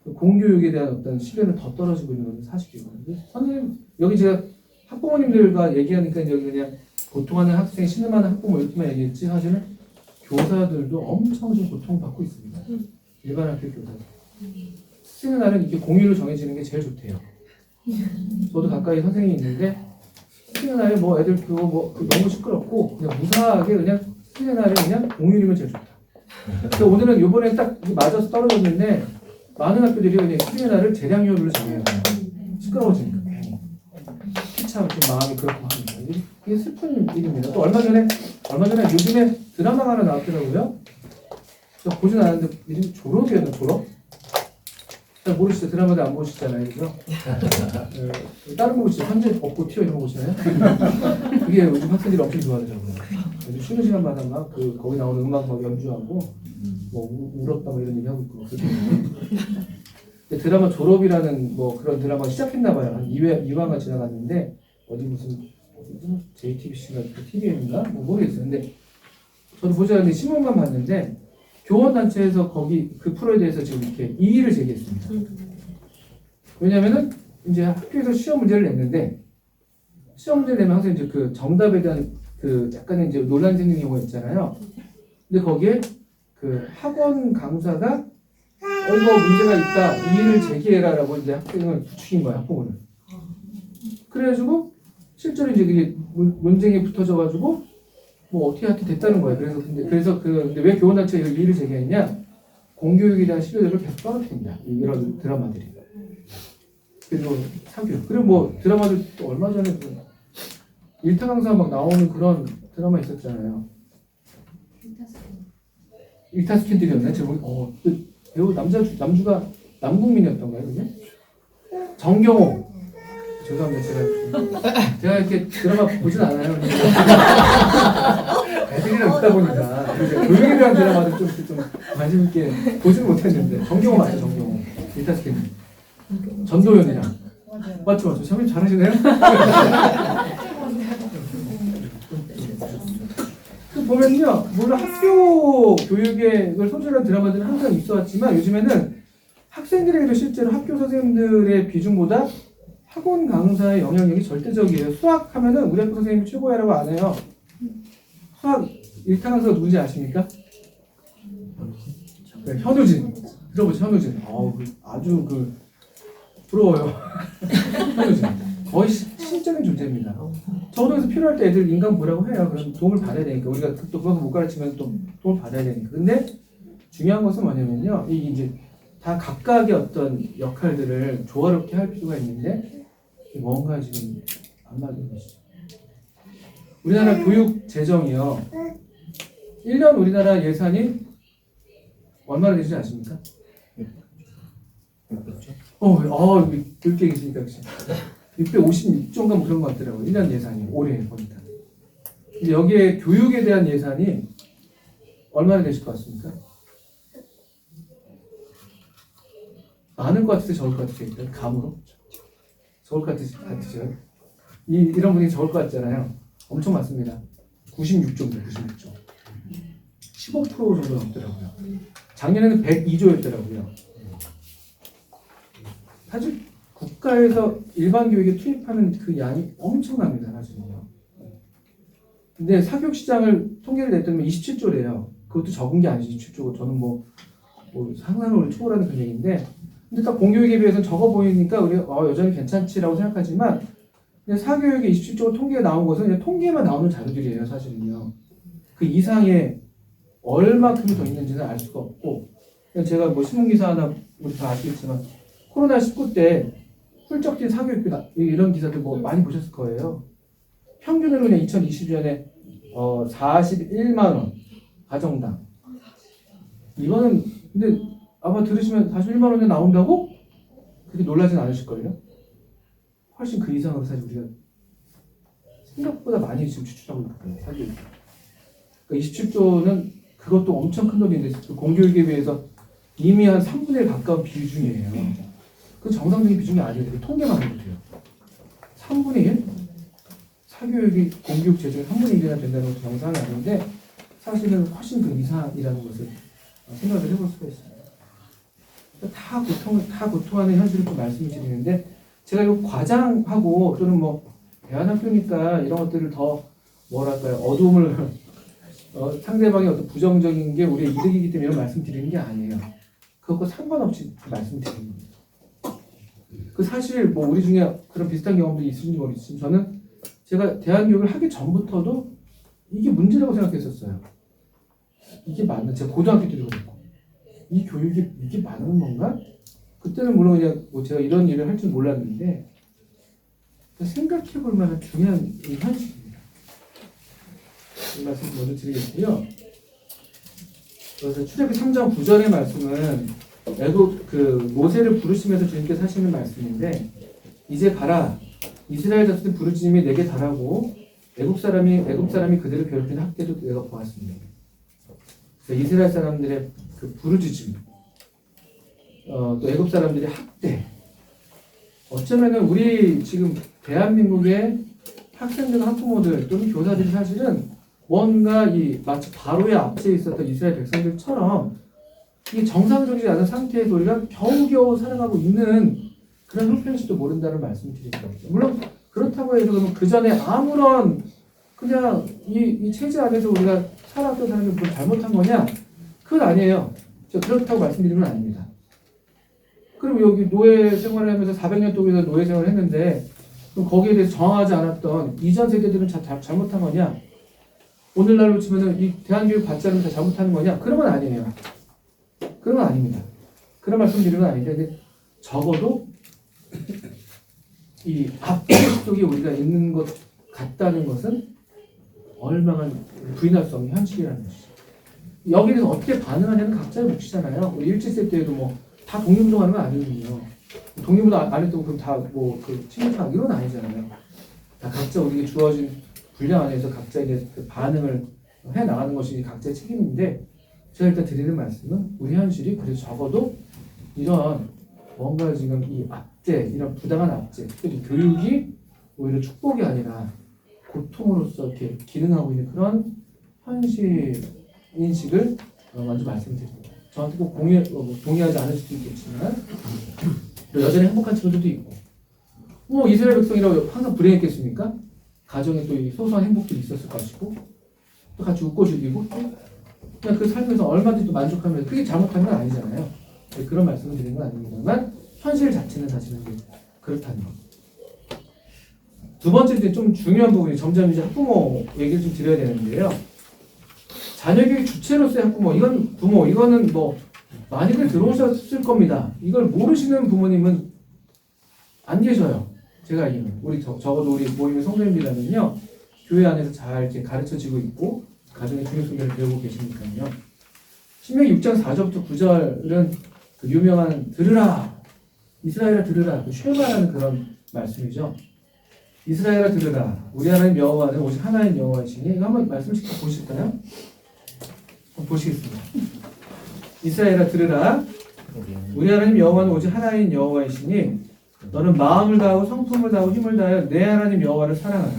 그 공교육에 대한 어떤 신뢰는 더 떨어지고 있는 건 사실이거든요. 선생님 여기 제가 학부모님들과 얘기하니까 여기 그냥 고통하는 학생, 신음하는 학부모 이렇게만 얘기했지 사실은 교사들도 엄청 좀 고통받고 있습니다. 일반 학교 교사들. 학생의 날은 이렇게 공휴일로 정해지는 게 제일 좋대요. 저도 가까이 선생님이 있는데 학생의 날에 뭐 애들 그거 뭐 너무 시끄럽고 그냥 무사하게 그냥 학생의 날에 그냥 공휴일이면 제일 좋다. 그래서 오늘은 요번에 딱 맞아서 떨어졌는데 많은 학교들이 그냥 학생의 날을 재량휴일로 정해요. 시끄러워지니까 괜히. 참 마음이 그렇고 합니다. 이게 슬픈 일입니다. 또 얼마 전에 요즘에 드라마가 하나 나왔더라고요. 저 보진 않았는데 요즘 졸업이었나 졸업? 잘 모르시죠? 드라마도 안 보시잖아요, 그죠? 다른 거 보시죠? 현재 벚꽃 튀어 이런 거 보시나요? 그게 요즘 학생들이 엄청 좋아하더라고요. 요즘 쉬는 시간마다 막 거기 나오는 음악 막 연주하고 뭐 울었다 뭐 이런 얘기 하고 있고. 근데 드라마 졸업이라는 뭐 그런 드라마가 시작했나 봐요. 한 2화가 지나갔는데 어디 무슨 JTBC가 TVN인가 뭐 모르겠어요. 근데 저도 보지 않는데 신문만 봤는데 교원단체에서 거기 그 프로에 대해서 지금 이렇게 이의를 제기했습니다. 왜냐면은 이제 학교에서 시험 문제를 냈는데 시험 문제를 내면 항상 이제 그 정답에 대한 그 약간의 이제 논란이 생기는 경우가 있잖아요. 근데 거기에 그 학원 강사가 이거 문제가 있다 이의를 제기해라라고 이제 학생을 부추긴 거야 학부모를. 그래가지고 실제로 이제 그게 논쟁이 붙어져가지고 뭐 어떻게 됐다는 거예요. 근데 왜 교원단체가 이의를 제기했냐? 공교육에 대한 신뢰도를 계속 떨어뜨린다. 이런 드라마들이. 그리고 사교육. 그리고 뭐 드라마들 또 얼마 전에 일타 강사 막 나오는 그런 드라마 있었잖아요. 일타 스캔들이었나? 제가 그 배우 남주가 남국민이었던가요, 그게? 정경호. 죄송합니다. 제가 이렇게 드라마 보진 않아요. 애들이랑 있다 보니까 교육에 대한 드라마를 좀 관심 있게 보지는 못했는데 정경호 맞죠, 정경호. 일타 스캔들. 전도연이랑. 맞죠. 참 잘하시네요. 보면요, 물론 학교 교육을 소재로 한 드라마들은 항상 있어왔지만 요즘에는 학생들에게도 실제로 학교 선생님들의 비중보다 학원 강사의 영향력이 절대적이에요. 수학하면은 우리 학교 선생님이 최고야라고 안 해요. 수학 일타 강사가 누군지 아십니까? 네, 현우진. 들어보죠, 현우진. 아주 부러워요. 현우진. 거의 신적인 존재입니다. 저도 필요할 때 애들 인강 보라고 해요. 그럼 도움을 받아야 되니까. 우리가 또 그거 못 가르치면 또 도움을 받아야 되니까. 근데 중요한 것은 뭐냐면요. 이제 다 각각의 어떤 역할들을 조화롭게 할 필요가 있는데 뭔가 지금 안 맞는 것이죠. 우리나라 교육 재정이요. 1년 우리나라 예산이 얼마나 되는지 아십니까? 교육계 있으니까 그치. 656조인가 뭐 그런 것 같더라고요. 1년 예산이 올해 보니까. 근데 여기에 교육에 대한 예산이 얼마나 되실 것 같습니까? 많은 것 같으세요? 적을 것 같으세요? 일단 감으로? 적을 것 같으세요? 이런 분이 적을 것 같잖아요. 엄청 많습니다. 96조입니다. 96조. 15% 정도 넘더라고요. 작년에는 102조였더라고요. 사실 국가에서 일반 교육에 투입하는 그 양이 엄청납니다. 사실은요. 근데 사교육 시장을 통계를 냈더니 27조래요. 그것도 적은 게 아니지. 27조고 저는 뭐 상상을 초월하는 그런 얘기인데 근데 딱 공교육에 비해서는 적어 보이니까 우리 여전히 괜찮지라고 생각하지만 근데 사교육의 27조 통계가 나온 것은 그냥 통계만 나오는 자료들이에요. 사실은요. 그 이상의 얼마큼이 더 있는지는 알 수가 없고 제가 뭐 신문기사 하나 우리 다 아시겠지만 코로나19 때 훌쩍 뛴 사교육비 이런 기사들 뭐 많이 보셨을 거예요. 평균으로 그냥 2020년에 41만 원 가정당. 이거는 근데 아마 들으시면 41만 원에 나온다고? 그렇게 놀라진 않으실걸요? 훨씬 그 이상으로 사실 우리가 생각보다 많이 지금 추출하고 있거든요. 사실. 그러니까 27조는 그것도 엄청 큰 돈인데 그 공교육에 비해서 이미 한 3분의 1 가까운 비중이에요. 그 정상적인 비중이 아니에요. 그 통계만 해도 돼요. 3분의 1? 사교육이 공교육 재정의 3분의 1이나 된다는 것도 정상이 아닌데 사실은 훨씬 그 이상이라는 것을 생각을 해볼 수가 있습니다. 다 고통하는 현실을 좀 말씀을 드리는데 제가 이거 과장하고 또는 뭐 대안학교니까 이런 것들을 더 뭐랄까요 어두움을 상대방의 어떤 부정적인 게 우리의 이득이기 때문에 이런 말씀 드리는 게 아니에요. 그것과 상관없이 말씀 드리는 겁니다. 그 사실 뭐 우리 중에 그런 비슷한 경험도 있으신지 모르겠지만 저는 제가 대안교육을 하기 전부터도 이게 문제라고 생각했었어요. 이게 맞나? 제가 고등학교 때도 그랬고 이 교육이 이게 맞는 건가? 그때는 물론 그냥 뭐 제가 이런 일을 할 줄 몰랐는데 생각해 볼 만한 중요한 이 현실입니다. 이 말씀 먼저 드리겠고요. 그래서 출애굽기 3장 9절의 말씀은 애굽 그 모세를 부르시면서 주님께서 하시는 말씀인데 이제 가라 이스라엘 자손들 부르짖음이 내게 달하고 애굽 사람이 그들을 괴롭히는 학대도 내가 보았습니다. 그래서 이스라엘 사람들의 그 부르짖음 또 애굽 사람들의 학대 어쩌면은 우리 지금 대한민국의 학생들 학부모들 또는 교사들이 사실은 뭔가 이 마치 바로의 앞에 있었던 이스라엘 백성들처럼 이 정상적이지 않은 상태에서 우리가 겨우겨우 살아가고 있는 그런 형편일지도 모른다는 말씀을 드립니다. 물론 그렇다고 해서 그러면 그 전에 아무런 그냥 이 체제 안에서 우리가 살았던 사람이 뭘 잘못한 거냐? 그건 아니에요. 저 그렇다고 말씀드리는 건 아닙니다. 그럼 여기 노예 생활을 하면서 400년 동안 노예 생활을 했는데 그럼 거기에 대해서 정하지 않았던 이전 세대들은 잘못한 거냐? 오늘날로 치면은 이 대한교육 받지 않으면 다 잘못하는 거냐? 그런 건 아니에요. 그런 건 아닙니다. 그런 말씀 드리는 건 아닌데 근데 적어도 이 압박 속에 우리가 있는 것 같다는 것은 얼마나 부인할 수 없는 현실이라는 것이죠. 여기에 대해서 어떻게 반응하냐는 각자의 몫이잖아요. 우리 일제시대 때에도 뭐 다 독립운동하는 건 아니거든요. 독립운동 안 했다고 그럼 다 뭐 그 침묵하고 이런 건 아니잖아요. 다 각자 우리에게 주어진 분량 안에서 각자에게 그 반응을 해 나가는 것이 각자의 책임인데 제가 일단 드리는 말씀은 우리 현실이 그래도 적어도 이런 뭔가 지금 이 압제, 이런 부당한 압제, 특히 교육이 오히려 축복이 아니라 고통으로서 이렇게 기능하고 있는 그런 현실 인식을 먼저 말씀드립니다. 저한테 꼭 동의하지 않을 수도 있겠지만 또 여전히 행복한 친구들도 있고 뭐 이스라엘 백성이라고 항상 불행했겠습니까? 가정에 또 이 소소한 행복들이 있었을 것이고 또 같이 웃고 즐기고 또 그냥 그 삶에서 얼마든지 또 만족하면서 그게 잘못한 건 아니잖아요. 그런 말씀을 드리는 건 아닙니다만 현실 자체는 사실은 그렇다는 것. 두 번째 이제 좀 중요한 부분이 점점 이제 학부모 얘기를 좀 드려야 되는데요. 자녀교육 주체로서의 학부모, 이건 부모, 이거는 뭐 많이들 들어오셨을 겁니다. 이걸 모르시는 부모님은 안 계셔요. 제가 알기로는 우리 적어도 우리 모임의 성도님들이라면요, 교회 안에서 잘 이렇게 가르쳐지고 있고 가정의 중요성을 배우고 계시니까요. 신명기 6장 4절부터 9절은 그 유명한 들으라, 이스라엘아 들으라, 그 쉐마라는 그런 말씀이죠. 이스라엘아 들으라, 우리 하나님 여호와는 오직 하나인 여호와이시니. 이거 한번 말씀씩 보실까요? 보시겠습니다. 이스라엘아 들으라, 우리 하나님 여호와는 오직 하나인 여호와이시니 너는 마음을 다하고 성품을 다하고 힘을 다하여 내 하나님 여호와를 사랑하라.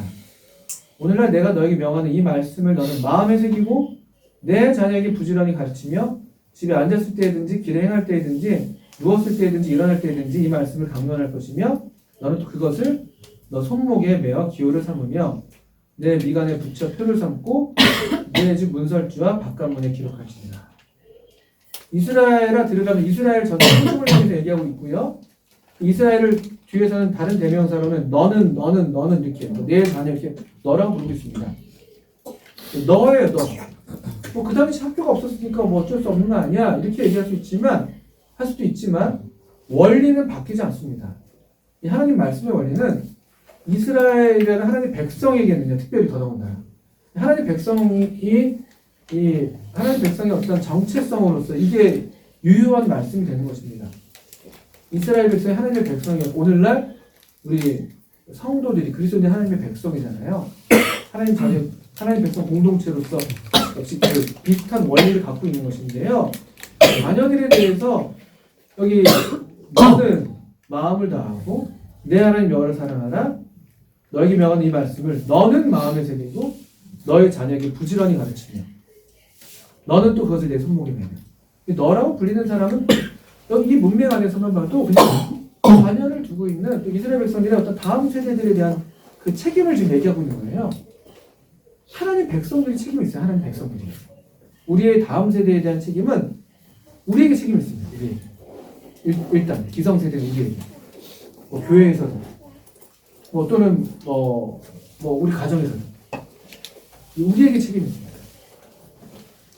오늘날 내가 너에게 명하는 이 말씀을 너는 마음에 새기고 내 자녀에게 부지런히 가르치며 집에 앉았을 때든지 길에 행할 때든지 누웠을 때든지 일어날 때든지 이 말씀을 강론할 것이며 너는 또 그것을 너 손목에 메어 기호를 삼으며 내 미간에 붙여 표를 삼고 내 집 문설주와 바깥문에 기록할지니라. 이스라엘아 들으라면 이스라엘 전체 민족을 향해서 얘기하고 있고요. 이스라엘을 뒤에서는 다른 대명사로는 너는 이렇게 내 자녀 이렇게 너라고 부르고 있습니다. 너예요, 너. 뭐 그 당시 학교가 없었으니까 뭐 어쩔 수 없는 거 아니야 이렇게 얘기할 수도 있지만 원리는 바뀌지 않습니다. 이 하나님 말씀의 원리는 이스라엘이라는 하나님 백성에게는요, 특별히 더더군다나 하나님 백성이 이 하나님 백성의 어떤 정체성으로서 이게 유효한 말씀이 되는 것입니다. 이스라엘 백성이 하나님의 백성이요. 오늘날 우리 성도들이 그리스도인이 하나님의 백성이잖아요. 하나님 백성 공동체로서 역시 그 비슷한 원리를 갖고 있는 것인데요. 자녀들에 대해서 여기 너는 마음을 다하고 내 하나님 여호와를 사랑하라. 너에게 명하는 이 말씀을 너는 마음에 새기고 너의 자녀에게 부지런히 가르치며 너는 또 그것을 내 손목에 매며. 너라고 불리는 사람은 여기 이 문맥 안에서만 봐도 그냥 자녀를 두고 있는 또 이스라엘 백성들의 어떤 다음 세대들에 대한 그 책임을 지금 얘기하고 있는 거예요. 하나님 백성들이 책임이 있어요. 하나님 백성들이. 우리의 다음 세대에 대한 책임은 우리에게 책임이 있습니다. 일단 기성세대는 우리에게. 뭐 교회에서도 뭐 또는 우리 가정에서도 우리에게 책임이 있습니다.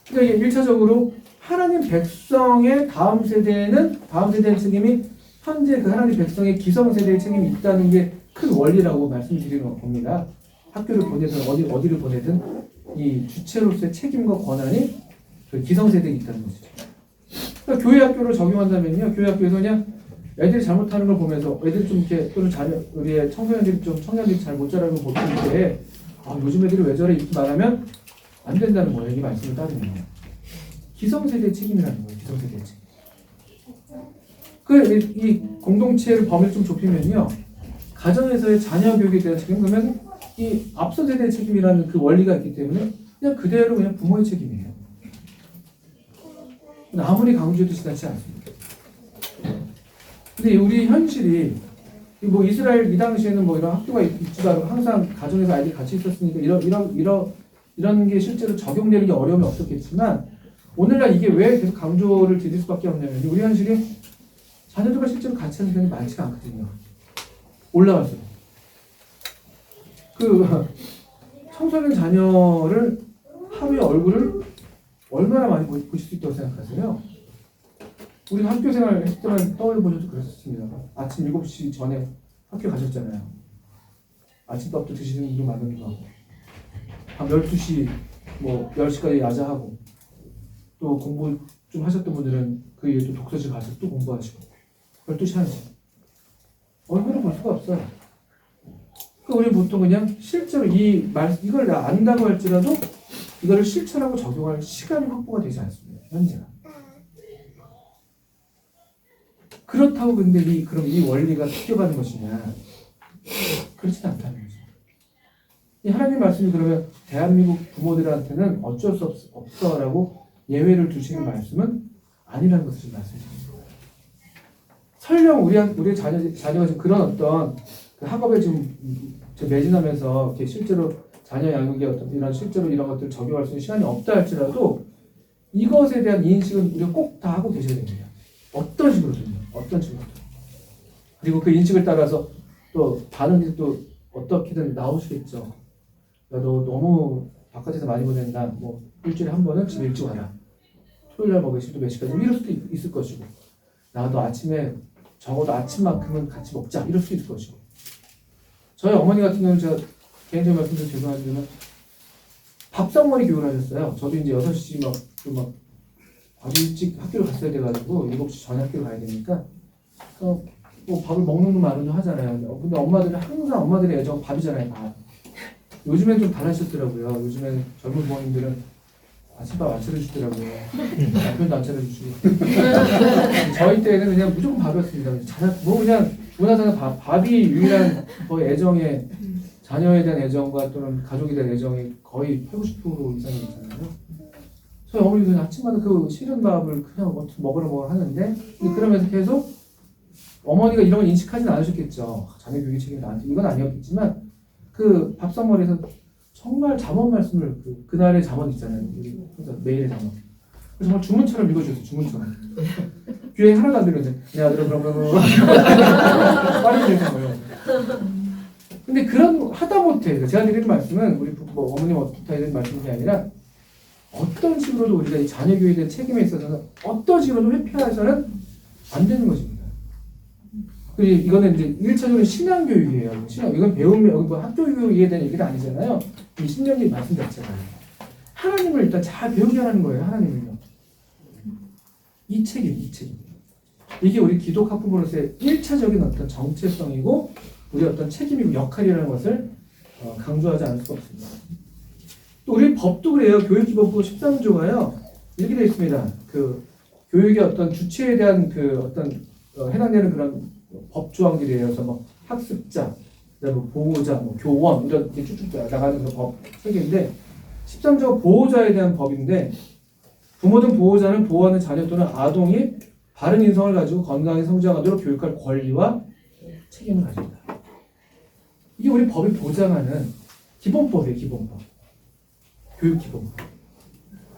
그러니까 이게 1차적으로 하나님 백성의 다음 세대의 책임이 현재 그 하나님 백성의 기성세대의 책임이 있다는 게 큰 원리라고 말씀드리는 겁니다. 학교를 보내든 어디를 보내든 이 주체로서의 책임과 권한이 그 기성세대에 있다는 것이죠. 그러니까 교회 학교를 적용한다면요. 교회 학교에서 그냥 애들이 잘못하는 걸 보면서 애들 좀 이렇게 또는 우리의 청년들이 잘 못 자라는 걸 보는데 요즘 애들이 왜 저래 이렇게 말하면 안 된다는 거예요. 이 말씀을 따르면. 기성세대의 책임이라는 거예요. 기성세대의 책임. 이 공동체를 범위를 좀 좁히면요. 가정에서의 자녀 교육에 대한 책임, 그러면 이 앞선 세대의 책임이라는 그 원리가 있기 때문에 그냥 그대로 그냥 부모의 책임이에요. 아무리 강조해도 지나치 않습니다. 근데 우리 현실이 뭐 이스라엘 이 당시에는 뭐 이런 학교가 있지도 않고 항상 가정에서 아이들이 같이 있었으니까 이런 게 실제로 적용되는 게 어려움이 없었겠지만 오늘날 이게 왜 계속 강조를 드릴 수밖에 없냐면 우리 현실이 자녀들과 실제로 같이 하는 경우가 많지가 않거든요. 올라갈수록 그 청소년 자녀를 하루에 얼굴을 얼마나 많이 보실 수 있다고 생각하세요? 우리 학교 생활 했을 때만 떠올려보셔도 그랬습니다. 아침 7시 전에 학교 가셨잖아요. 아침밥도 드시는 분도 많은 거 하고 밤 12시 뭐 10시까지 야자하고 또 공부 좀 하셨던 분들은 그 이후에 또 독서실 가서 또 공부하시고 12시 1시 얼마나 볼 수가 없어요. 그러니까 우리 보통 그냥 실제로 이걸 안다고 할지라도 이거를 실천하고 적용할 시간이 확보가 되지 않습니다. 현재는. 그렇다고 근데 그럼 이 원리가 바뀌어가는 것이냐? 그렇진 않다는 거죠. 이 하나님 말씀이 그러면 대한민국 부모들한테는 어쩔 수 없어라고 예외를 두시는 말씀은 아니라는 것을 지금 말씀드립니다. 설령 우리 자녀가 지금 그런 어떤 그 학업에 지금 매진하면서 이렇게 실제로 자녀 양육의 어떤 실제로 이런 것들을 적용할 수 있는 시간이 없다 할지라도 이것에 대한 인식은 우리가 꼭 다 하고 계셔야 됩니다. 어떤 식으로든요. 그리고 그 인식을 따라서 또 반응이 또 어떻게든 나오시겠죠. 야, 너 너무 바깥에서 많이 보낸다. 뭐 일주일에 한 번은 집에 일찍 와라. 토요일날 몇 시도 몇 시까지 이럴 수도 있을 것이고 나도 아침에 적어도 아침만큼은 같이 먹자 이럴 수도 있을 것이고 저희 어머니 같은 경우는 제가 개인적인 말씀드려 죄송하지만 밥상머리 교육을 하셨어요. 저도 이제 6시 아주 일찍 학교를 갔어야 돼가지고 7시 전에 학교를 가야 되니까 뭐 밥을 먹는 건 마련을 하잖아요. 근데 항상 엄마들의 애정 밥이잖아요. 밥. 요즘엔 좀 달라지셨더라고요. 요즘엔 젊은 부모님들은 아침밥 안 차려주시더라고요. 남편도 안 차려주시고. 저희 때는 그냥 무조건 밥이었습니다. 그냥 문화상의 밥이 유일한 거의 애정의 자녀에 대한 애정과 또는 가족에 대한 애정이 거의 80% 이상이 있잖아요. 저희 어머니도 아침마다 그 시른 밥을 그냥 먹으러 하는데 그러면서 계속 어머니가 이런 걸 인식하진 않으셨겠죠. 자녀 교육의 책임이 나한테 이건 아니었겠지만 그 밥상머리에서 정말 잠언 말씀을 그날의 잠언 있잖아요. 우리 매일의 잠언. 정말 주문처럼 읽어주셨어요. 주문처럼. 귀에 하나도 안 들리는데 내 아들은 그럼 빠르게 읽는 거예요. 근데 하다못해 제가 드리는 말씀은 우리 어머님 어떻게 드리는 말씀이 아니라 어떤 식으로도 우리가 이 자녀 교육에 대한 책임에 있어서는 어떤 식으로도 회피해서는 안 되는 것입니다. 그리고 이거는 이제 1차적으로 신앙 교육이에요. 이건 배우면 학교 교육에 대한 얘기가 아니잖아요. 이 신령의 말씀 자체가 하나님을 일단 잘 배우게 하는 거예요. 하나님을요. 이 책임. 이게 우리 기독 학부모로서의 1차적인 어떤 정체성이고 우리 어떤 책임이고 역할이라는 것을 강조하지 않을 수가 없습니다. 또 우리 법도 그래요. 교육기본법 13조가요. 이렇게 되어 있습니다. 그 교육의 어떤 주체에 대한 그 어떤 해당되는 그런 법 조항들이에요. 그래서 뭐 학습자, 그다음에 뭐 보호자, 뭐 교원 이런 게 쭉쭉 나가는 그 법 체계인데 13조가 보호자에 대한 법인데 부모든 보호자는 보호하는 자녀 또는 아동이 바른 인성을 가지고 건강하게 성장하도록 교육할 권리와 책임을 가진다. 이게 우리 법이 보장하는 기본법이에요. 기본법. 교육기본법.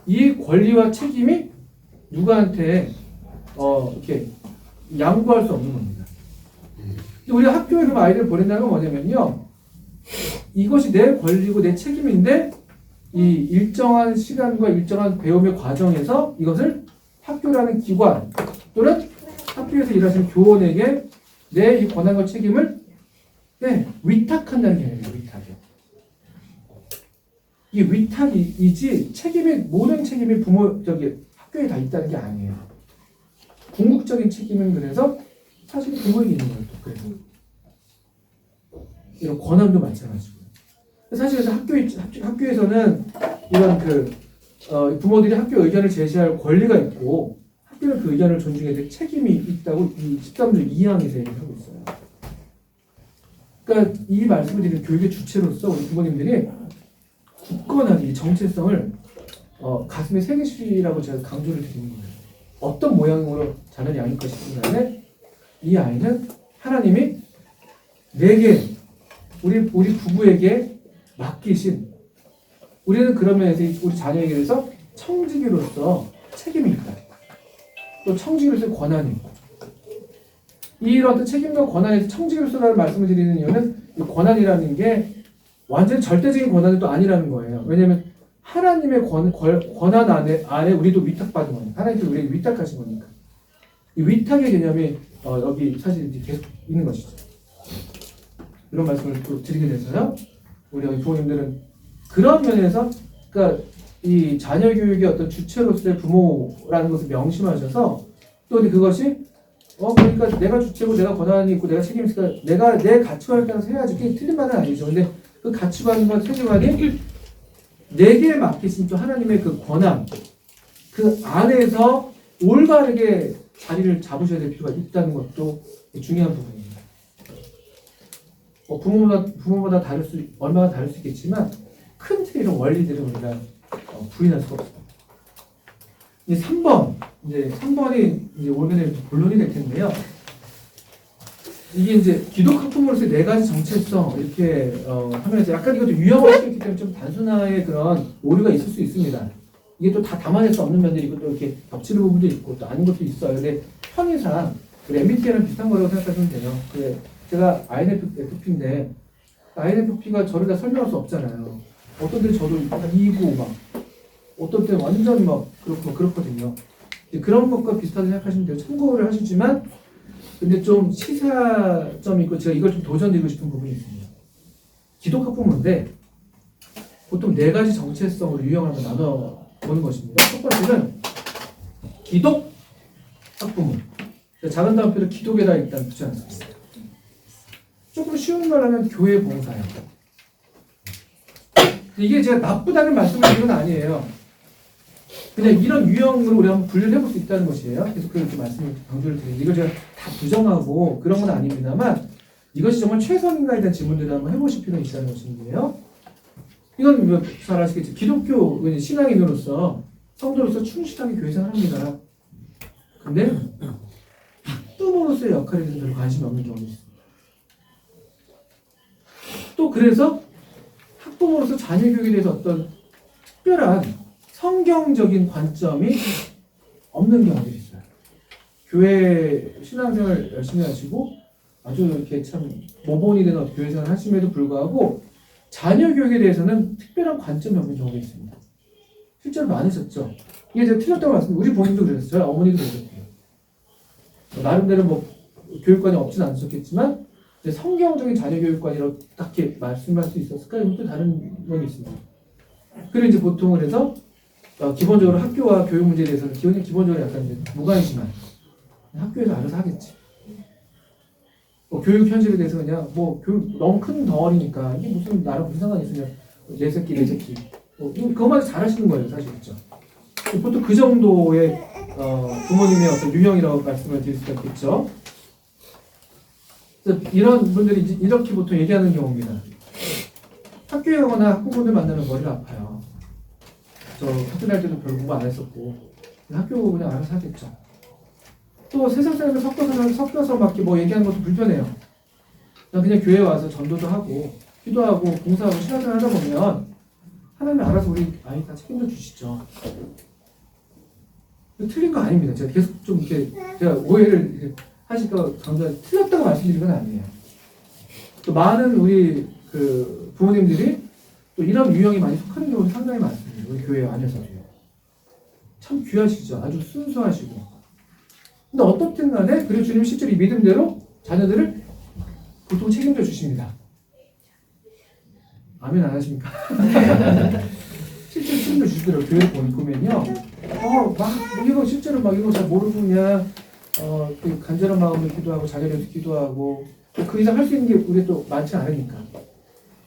이 권리와 책임이 누구한테 이렇게 양보할 수 없는 겁니다. 우리 학교에 그럼 아이들 보낸다는 건 뭐냐면요. 이것이 내 권리고 내 책임인데 이 일정한 시간과 일정한 배움의 과정에서 이것을 학교라는 기관 또는 학교에서 일하시는 교원에게 내 이 권한과 책임을 위탁한다는 개념이에요. 위탁이요. 이 위탁이지 모든 책임이 학교에 다 있다는 게 아니에요. 궁극적인 책임은 그래서 사실 부모에게 있는 거예요. 또 그래서 이런 권한도 마찬가지고요. 사실 그래서 학교에서는 이런 부모들이 학교 의견을 제시할 권리가 있고 학교는 그 의견을 존중해야 될 책임이 있다고 이 13조 2항에서 얘기를 하고 있어요. 그러니까 이 말씀을 드리는 교육의 주체로서 우리 부모님들이 굳건하게 이 정체성을 가슴에 새기시라고 제가 강조를 드리는 거예요. 어떤 모양으로 자녀를 양육 것이든 간에 이 아이는 하나님이 내게 우리 부부에게 맡기신 우리는 그런 면에서 우리 자녀에게 대해서 청지기로서 책임이 있다. 또 청지기로서의 권한이 있고 이런 어떤 책임과 권한에서 청지기로서라는 말씀을 드리는 이유는 이 권한이라는 게 완전히 절대적인 권한은 또 아니라는 거예요. 왜냐하면 하나님의 권한 안에 우리도 위탁받은 거니까 하나님께서 우리에게 위탁하신 거니까 이 위탁의 개념이 여기 사실 이제 계속 있는 것이죠. 이런 말씀을 또 드리게 돼서요. 우리 여기 부모님들은 그런 면에서 그러니까 이 자녀 교육의 어떤 주체로서의 부모라는 것을 명심하셔서 또 그것이 그러니까 내가 주체고 내가 권한이 있고 내가 책임이 있으니까 내가 내 가치관에 따라서 해야지. 그게 틀린 말은 아니죠. 근데 그 가치관과 세계관이 내게 맡기신 또 하나님의 그 권한 그 안에서 올바르게 자리를 잡으셔야 될 필요가 있다는 것도 중요한 부분입니다. 부모마다 얼마나 다를 수 있겠지만 큰 틀의 원리들을 우리가 부인할 수가 없습니다. 이제 3번이 이제 오늘의 본론이 될 텐데요. 이게 이제 기독 학부모로서의 4가지 정체성 이렇게 하면서 약간 이것도 유형화 시켰기 때문에 좀 단순화의 그런 오류가 있을 수 있습니다. 이게 또 다 담아낼 수 없는 면들이 있고 또 이렇게 겹치는 부분도 있고 또 아닌 것도 있어요. 근데 편의상 MBTI랑 비슷한 거라고 생각하시면 돼요. 제가 INFP인데 INFP가 저를 다 설명할 수 없잖아요. 어떤 때는 저도 E고 막 어떤 때는 완전 막 그렇거든요. 그런 것과 비슷하게 생각하시면 돼요. 참고를 하시지만 근데 좀 시사점이 있고 제가 이걸 좀 도전드리고 싶은 부분이 있습니다. 기독 학부모인데 보통 4가지 정체성으로 유형을 한번 나눠보는 것입니다. 첫 번째는 기독 학부모. 작은 다음표를 기독에다 일단 붙여놨습니다. 조금 쉬운 말 하면 교회 봉사예요. 이게 제가 나쁘다는 말씀을 드리는 건 아니에요. 그냥 이런 유형으로 우리 한번 분류를 해볼 수 있다는 것이에요. 그래서 그렇게 말씀을 강조를 드리는데 이걸 제가 다 부정하고 그런 건 아닙니다만 이것이 정말 최선인가에 대한 질문들을 한번 해보실 필요가 있다는 것인데요. 이건 잘 아시겠죠. 기독교 신앙인으로서 성도로서 충실하게 교회 생활합니다. 근데 학부모로서의 역할에 대해서 별로 관심이 없는 경우도 있습니다. 또 그래서 학부모로서 자녀 교육에 대해서 어떤 특별한 성경적인 관점이 없는 경우들이 있어요. 교회 신앙생활 열심히 하시고 아주 이렇게 참 모범이 되는 교회 생활 하심에도 불구하고 자녀 교육에 대해서는 특별한 관점이 없는 경우가 있습니다. 실제로 많으셨죠. 이게 제가 틀렸다고 말씀드렸는데 우리 본인도 그랬어요. 어머니도 그랬어요. 나름대로 교육관이 없지는 않으셨겠지만 성경적인 자녀 교육관이라고 딱히 말씀할 수 있었을까? 이것도 다른 건 있습니다. 그리고 이제 보통 그래서 기본적으로 학교와 교육 문제에 대해서는 기본적으로 약간 이제 무관심한 학교에서 알아서 하겠지. 교육 현실에 대해서 그냥 교육 너무 큰 덩어리니까 이게 나랑 무슨 상관이 있으냐 내 새끼 그것만 잘하시는 거예요 사실 그렇죠. 보통 그 정도의 부모님의 어떤 유형이라고 말씀을 드릴 수가 있겠죠. 그래서 이런 분들이 이제 이렇게 보통 얘기하는 경우입니다. 학교에 가거나 학부모들 만나면 머리가 아파요. 저 학교 다닐 때도 별로 공부 안 했었고 학교 그냥 알아서 하겠죠. 또 세상 사람들 섞여서 막 얘기하는 것도 불편해요. 그냥 교회 와서 전도도 하고 기도하고 봉사하고 신앙생활 하다 보면 하나님 알아서 우리 아이 다 책임져 주시죠. 틀린 거 아닙니다. 제가 계속 좀 이렇게 제가 오해를 하실까 강조해 틀렸다고 말씀드린 건 아니에요. 또 많은 우리 그 부모님들이 또 이런 유형이 많이 속하는 경우도 상당히 많습니다. 우리 교회 안에서도요. 참 귀하시죠. 아주 순수하시고. 근데 어떻든 간에 그리고 주님 실제로 이 믿음대로 자녀들을 보통 책임져 주십니다. 아멘 안 하십니까? 실제로 책임져 주시더라고요. 교회 보면요. 이거 실제로 이거 잘 모르고 그냥 그 간절한 마음으로 기도하고 자녀를 기도하고 그 이상 할 수 있는 게 우리 또 많지 않으니까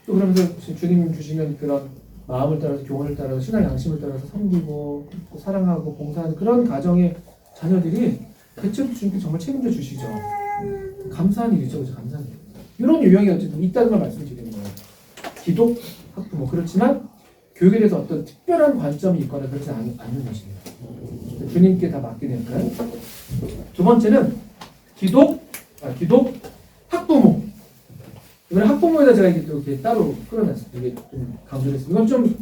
또 그러면서 주님 주시는 그런 마음을 따라서 교훈을 따라서 신앙 양심을 따라서 섬기고 또 사랑하고 봉사하는 그런 가정의 자녀들이 대체로 주님께 정말 책임져 주시죠. 감사한 일이죠. 그죠? 감사한 일. 이런 유형이 어쨌든 있다는 걸 말씀드리는 거예요. 기독, 학부모. 그렇지만 교육에 대해서 어떤 특별한 관점이 있거나 그렇지 않는 것입니다. 주님께 다 맡게 되니까요. 두 번째는 기독, 학부모. 이번에 학부모에다 제가 이렇게 따로 끌어냈습니다. 이게 좀 강조했습니다. 이건 좀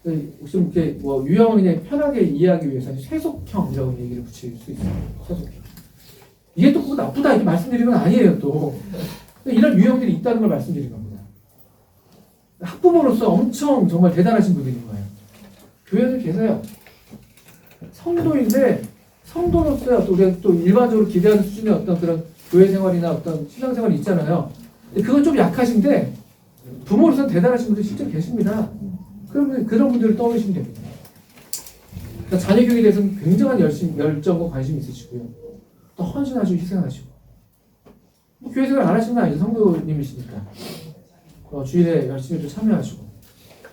이렇게 유형을 그냥 편하게 이해하기 위해서 세속형이라고 얘기를 붙일 수 있어요. 세속형. 이게 또 꼭 나쁘다 이렇게 말씀드리는 건 아니에요. 또 이런 유형들이 있다는 걸 말씀드리는 겁니다. 학부모로서 엄청 정말 대단하신 분들인 거예요. 교회에 계세요. 성도인데 성도로서 또 우리가 또 일반적으로 기대하는 수준의 어떤 그런 교회 생활이나 어떤 신앙 생활이 있잖아요. 근데 그건 좀 약하신데 부모로서는 대단하신 분들이 실제 계십니다. 그러면 그런 분들을 떠올리시면 됩니다. 그러니까 자녀 교육에 대해서는 굉장한 열정과 관심이 있으시고요. 또 헌신하시고 희생하시고. 교회 생활 안 하시는 건 아니죠. 성도님이시니까. 주일에 열심히 또 참여하시고.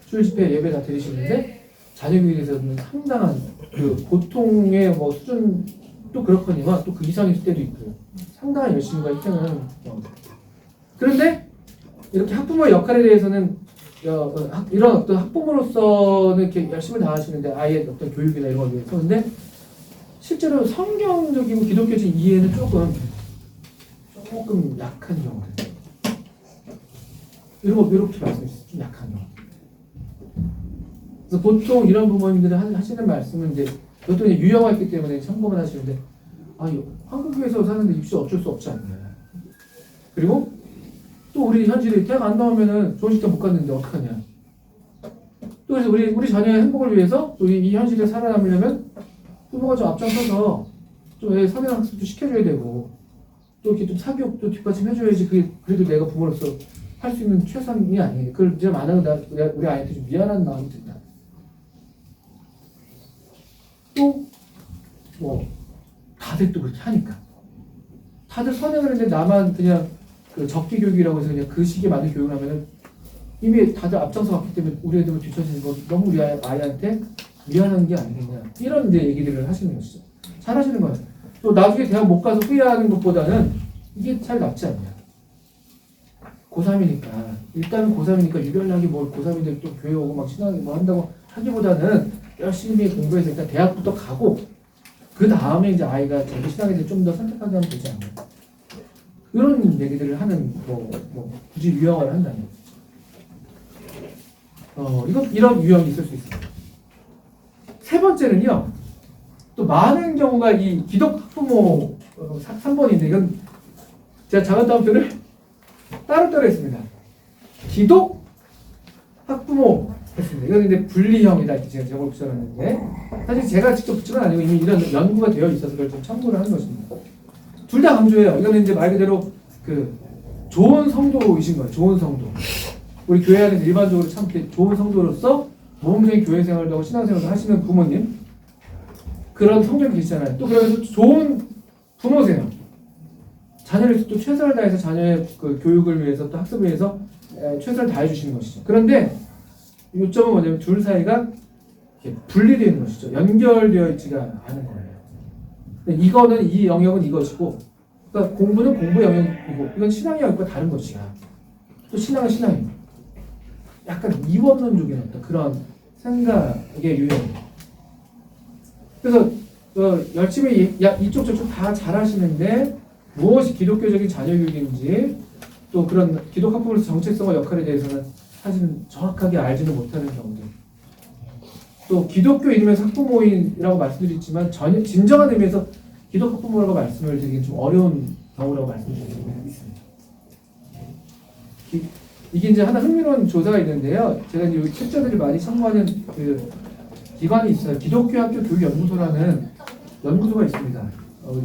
주일 집회 예배 다 드리시는데 자녀 교육에 대해서는 상당한 그 보통의 수준도 그렇거니와 또 그 이상일 때도 있고요. 상당한 열심과 희생을 하는 경우입니다. 그런데 이렇게 학부모의 역할에 대해서는 이런 어떤 학부모로서는 이렇게 열심히 다하시는데 아이의 어떤 교육이나 이런 걸 위해서 근데 실제로 성경적이고 기독교적 이해는 조금 약한 경우들 이렇게 말씀드렸어요. 좀 약한 경우. 그래서 보통 이런 부모님들이 하시는 말씀은 이제 그것도 이제 유형화했기 때문에 참고만 하시는데 한국에서 사는데 입시 어쩔 수 없지 않냐. 그리고 또 우리 현실에 대학 안 나오면은 좋은 직장 못 갔는데 어떡하냐. 또 그래서 우리 자녀의 행복을 위해서 또 이 현실에 살아남으려면 부모가 좀 앞장서서 좀 사회학습도 시켜줘야 되고 또 이렇게 좀 사교육도 뒷받침해줘야지 그게 그래도 내가 부모로서 할 수 있는 최선이 아니에요. 그걸 이제 안 하고 우리 아이한테 좀 미안한 마음이 든다. 또 다들 또 그렇게 하니까 다들 선행을 했는데 나만 그냥 그 적기 교육이라고 해서 그냥 그 시기에 맞는 교육을 하면은 이미 다들 앞장서 갔기 때문에 우리 애들은 뒤처지는 거 너무 우리 아이한테 미안한 게 아니겠냐 이런 이제 얘기들을 하시는 것이죠. 잘 하시는 거예요. 또 나중에 대학 못 가서 후회하는 것보다는 이게 잘 낫지 않냐. 고3이니까 일단은 고3이니까 유별나게 고3인들 또 교회 오고 막 신앙이 한다고 하기보다는 열심히 공부해서 일단 대학부터 가고 그 다음에 이제 아이가 자기 신앙에 대해 좀 더 선택하게 하면 되지 않나. 이런 얘기들을 하는 굳이 유형을 한다면 이런 유형이 있을 수 있습니다. 세 번째는요. 또 많은 경우가 이 기독 학부모 3번인데 이건 제가 작은 따옴표를 따로따로 했습니다. 기독 학부모 했습니다. 이건 근데 분리형이다 이렇게 제가 제목을 붙여놨는데 사실 제가 직접 붙인 건 아니고 이미 이런 연구가 되어 있어서 그걸 좀 참고를 하는 것입니다. 둘 다 강조해요. 이거는 이제 말 그대로 그 좋은 성도이신 거예요. 좋은 성도. 우리 교회 안에서 일반적으로 참 좋은 성도로서 모범적인 교회 생활도 하고 신앙생활도 하시는 부모님 그런 성격이 계시잖아요. 또 그러면서 좋은 부모세요. 자녀를 또 최선을 다해서 자녀의 그 교육을 위해서 또 학습을 위해서 최선을 다해 주시는 것이죠. 그런데 요점은 뭐냐면 둘 사이가 이렇게 분리되어 있는 것이죠. 연결되어 있지가 않은 거예요. 이거는 이 영역은 이것이고, 그러니까 공부는 공부 영역이고, 이건 신앙의 영역과 다른 것이야. 또 신앙은 신앙이고. 약간 이원론적인 어떤 그런 생각의 유형이에요. 그래서 열심히 이쪽 저쪽 다 잘하시는데 무엇이 기독교적인 자녀 교육인지 또 그런 기독 학부모로서 정체성과 역할에 대해서는 사실은 정확하게 알지는 못하는 경우들. 또 기독교인이면서 학부모인이라고 말씀드렸지만 전혀 진정한 의미에서 기독 학부모라고 말씀을 드리긴 좀 어려운 경우라고 말씀드릴 수 있습니다. 이게 이제 하나 흥미로운 조사가 있는데요. 제가 이제 여기 책자들이 많이 참고하는 그 기관이 있어요. 기독교 학교 교육연구소라는 연구소가 있습니다.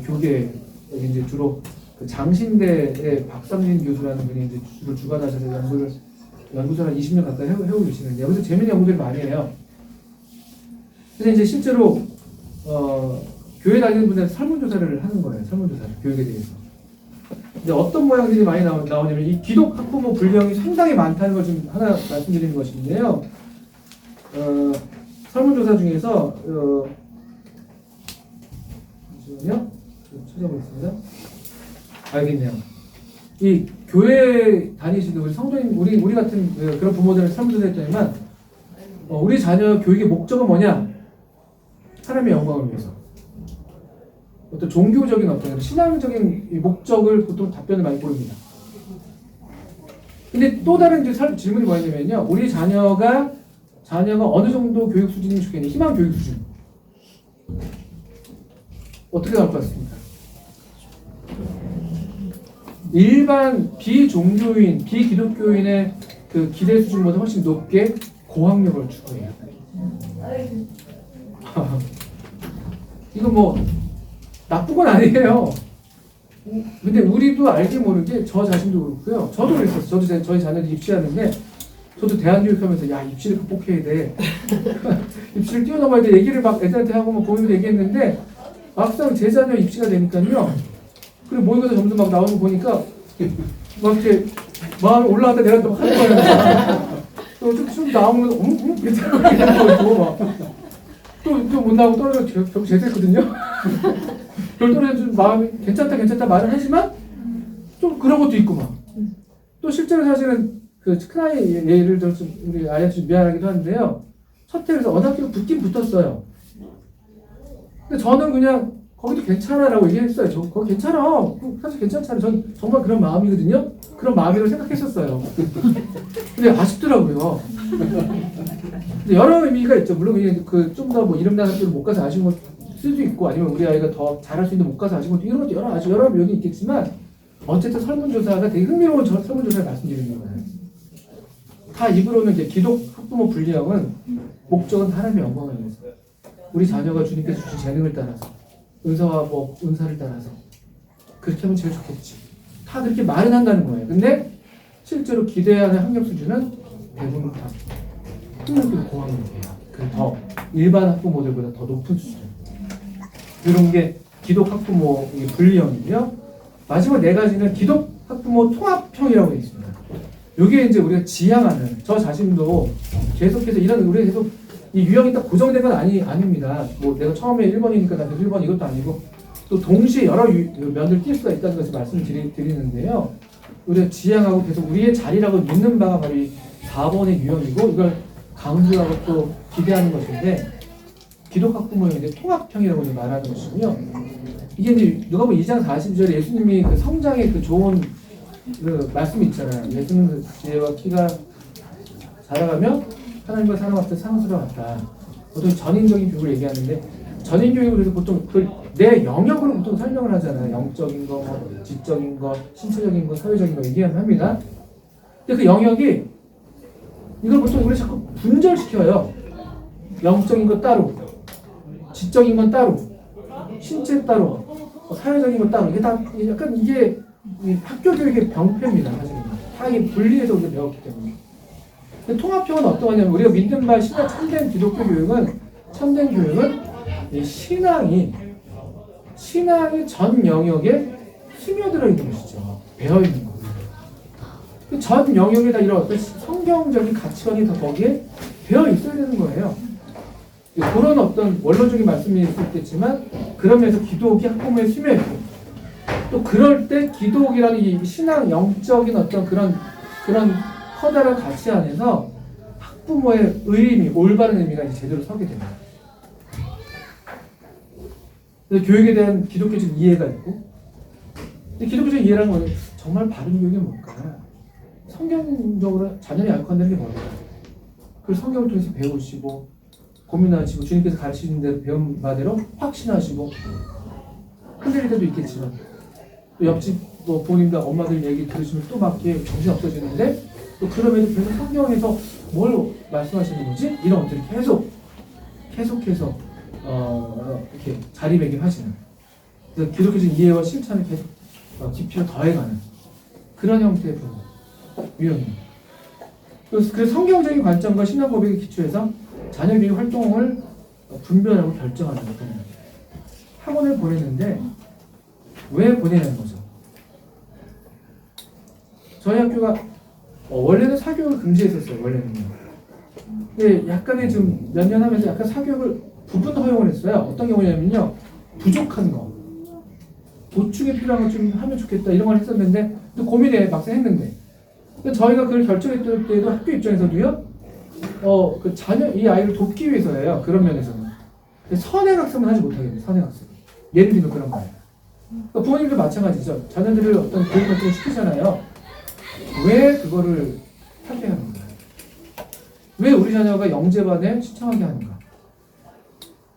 교계 여기 이제 주로 그 장신대의 박상진 교수라는 분이 이제 주로 주관하셔서 연구소를 한 20년 가까이 해오고 계시는데 여기서 재미있는 연구들을 많이 해요. 그래서 이제 실제로 교회 다니는 분들한테 설문조사를 하는 거예요. 설문조사를 교육에 대해서. 근데 어떤 모양들이 많이 나오냐면 이 기독 학부모 불량이 상당히 많다는 걸 좀 하나 말씀드리는 것인데요. 설문조사 중에서 잠시만요. 찾아보겠습니다. 알겠네요. 이 교회 다니시는 우리 성도님, 우리 같은 그런 부모들을 설문조사했더니만 우리 자녀 교육의 목적은 뭐냐? 하나님의 영광을 위해서. 어떤 종교적인 어떤 신앙적인 목적을 보통 답변을 많이 고릅니다. 근데 또 다른 이제 질문이 뭐냐면요. 우리 자녀가 어느 정도 교육 수준이면 좋겠니? 희망 교육 수준. 어떻게 나올 것 같습니까? 일반 비종교인, 비기독교인의 그 기대 수준보다 훨씬 높게 고학력을 추구해요. 이거 뭐 나쁜 건 아니에요. 근데 우리도 알게 모르게 저 자신도 그렇고요. 저도 그랬었어요. 저도 저희 자녀들 입시하는데 저도 대안교육하면서 야 입시를 극복해야 돼. 입시를 뛰어넘어야 돼. 얘기를 막 애들한테 하고 막 보면서 얘기했는데 막상 제 자녀 입시가 되니까요. 그리고 모의고사 점수 막 나오는 거 보니까 막 이렇게 마음이 올라갔다 내려갔다 하는 거예요. 또 좀 나오면 괜찮아. 막. 또 못 나오고 떨어져 결국 제대했거든요. 결국 떨어져 마음이 괜찮다 말은 하지만 좀 그런 것도 있고 막. 또 실제로 사실은 그 큰아이 예를 들어서 우리 아이한테 좀 미안하기도 한데요. 첫 해에서 언어학교가 붙긴 붙었어요. 근데 저는 그냥 거기도 괜찮아라고 얘기했어요. 저 거기 괜찮아. 사실 괜찮잖아요. 전 정말 그런 마음이거든요. 그런 마음이라고 생각했었어요. 근데 아쉽더라고요. 근데 여러 의미가 있죠. 물론 좀 더 뭐 이름 나는 학교를 못 가서 아쉬운 걸 수도 있고 아니면 우리 아이가 더 잘할 수 있는데 못 가서 아쉬운 것도 이런 것도 여러 면이 있겠지만 어쨌든 설문조사가 되게 흥미로운 설문조사를 말씀드리는 거예요. 다 입으로는 이제 기독 학부모 분리형은 목적은 하나님의 영광을 위해서 우리 자녀가 주님께서 주신 재능을 따라서 은사와 뭐 은사를 따라서 그렇게 하면 제일 좋겠지. 다 그렇게 말은 한다는 거예요. 근데 실제로 기대하는 학력 수준은 대부분 다 학력이 고학력이에요. 그 더 일반 학부모들보다 더 높은 수준. 이런 게 기독 학부모 분리형이고요. 마지막 네 가지는 기독 학부모 통합형이라고 되어 있습니다. 이게 이제 우리가 지향하는 저 자신도 계속해서 우리 계속 이 유형이 딱 고정된 건 아닙니다. 뭐 내가 처음에 1번이니까 나 1번 이것도 아니고 또 동시에 여러 면을 띌 수가 있다는 것을 말씀드리는데요. 우리가 지향하고 계속 우리의 자리라고 믿는 바가 바로 이 4번의 유형이고 이걸 강조하고 또 기대하는 것인데 기독 학부모형인데 통합형이라고 말하는 것이고요. 이게 이제 누가복음 2장 40절에 예수님이 그 성장의 그 좋은 그 말씀이 있잖아요. 예수님 그 지혜와 키가 자라가며 하나님과 사람 앞에 상스러웠다. 보통 전인적인 교육을 얘기하는데 전인교육을 그래서 보통 내 영역으로 보통 설명을 하잖아요. 영적인 거, 뭐 지적인 거, 신체적인 거, 사회적인 거 얘기하면 합니다. 근데 그 영역이 이걸 보통 우리 자꾸 분절시켜요. 영적인 거 따로, 지적인 건 따로, 신체 따로, 사회적인 건 따로. 이게 다 약간 이게 학교 교육의 병폐입니다. 사실은 다 이게 분리해서 우리가 배웠기 때문에. 근데 통합형은 어떠하냐면 우리가 믿는 바 신앙 참된 기독교 교육은 이 신앙이 전 영역에 스며들어 있는 것이죠. 배어 있는 거예요. 전 영역에다 이런 어떤 성경적인 가치관이 다 거기에 배어 있어야 되는 거예요. 그런 어떤 원론적인 말씀이 있을 수 있겠지만 그러면서 기독이 학부모에 스며 있고 또 그럴 때 기독이라는 이 신앙 영적인 어떤 그런 커다란 가치 안에서 학부모의 의미, 올바른 의미가 이제 제대로 서게 됩니다. 그래서 교육에 대한 기독교적 이해가 있고, 근데 기독교적 이해라는 건 정말 바른 교육이 뭘까? 성경적으로 자녀를 양육한다는 게 뭘까? 그걸 성경을 통해서 배우시고 고민하시고 주님께서 가르치신 대로 배운 바대로 확신하시고 흔들릴 때도 있겠지만 또 옆집 뭐 부모님과 엄마들 얘기 들으시면 또 막 정신 없어지는데 또 그럼에도 계속 성경에서 뭘 말씀하시는 거지? 이런 것들이 계속해서 이렇게 자리매김하시는 그래서 기독교적 이해와 실천을 계속 깊이를 더해가는 그런 형태의 부모 유형입니다. 그래서 성경적인 관점과 신앙 고백의 기초에서 자녀 교육 활동을 분별하고 결정하는 겁니다. 학원을 보내는데 왜 보내냐는 거죠. 저희 학교가 원래는 사교육을 금지했었어요. 원래는요. 근데 약간의 좀 몇 년 하면서 약간 사교육을 부분 허용을 했어요. 어떤 경우냐면요. 부족한 거. 보충이 필요한 거 좀 하면 좋겠다 이런 걸 했었는데 또 고민해 막상 했는데 저희가 그걸 결정했을 때도 학교 입장에서도요. 그 자녀 이 아이를 돕기 위해서예요. 그런 면에서는. 선행학습은 하지 못하겠네요. 선행학습. 예를 들면 그런 거예요. 그러니까 부모님도 마찬가지죠. 자녀들을 어떤 교육 같은 걸 시키잖아요. 왜 그거를 하게 하는가? 왜 우리 자녀가 영재반에 신청하게 하는가?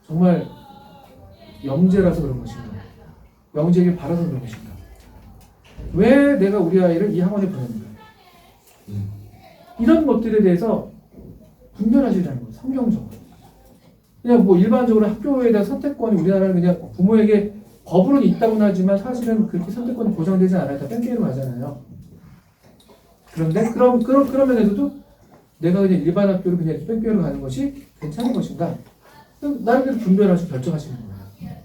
정말 영재라서 그런 것인가? 영재를 바라서 그런 것인가? 왜 내가 우리 아이를 이 학원에 보냈는가? 이런 것들에 대해서 분별하시라는 거예요. 성경적으로. 그냥 뭐 일반적으로 학교에 대한 선택권이 우리나라는 그냥 부모에게 법으로는 있다고는 하지만 사실은 그렇게 선택권이 보장되지 않아요. 다 뺑뺑이로 가잖아요. 그런데 그런 면에서도 내가 그냥 일반 학교를 그냥 뺑뺑이로 가는 것이 괜찮은 것인가? 나름대로 분별하시고 결정하시는 거예요.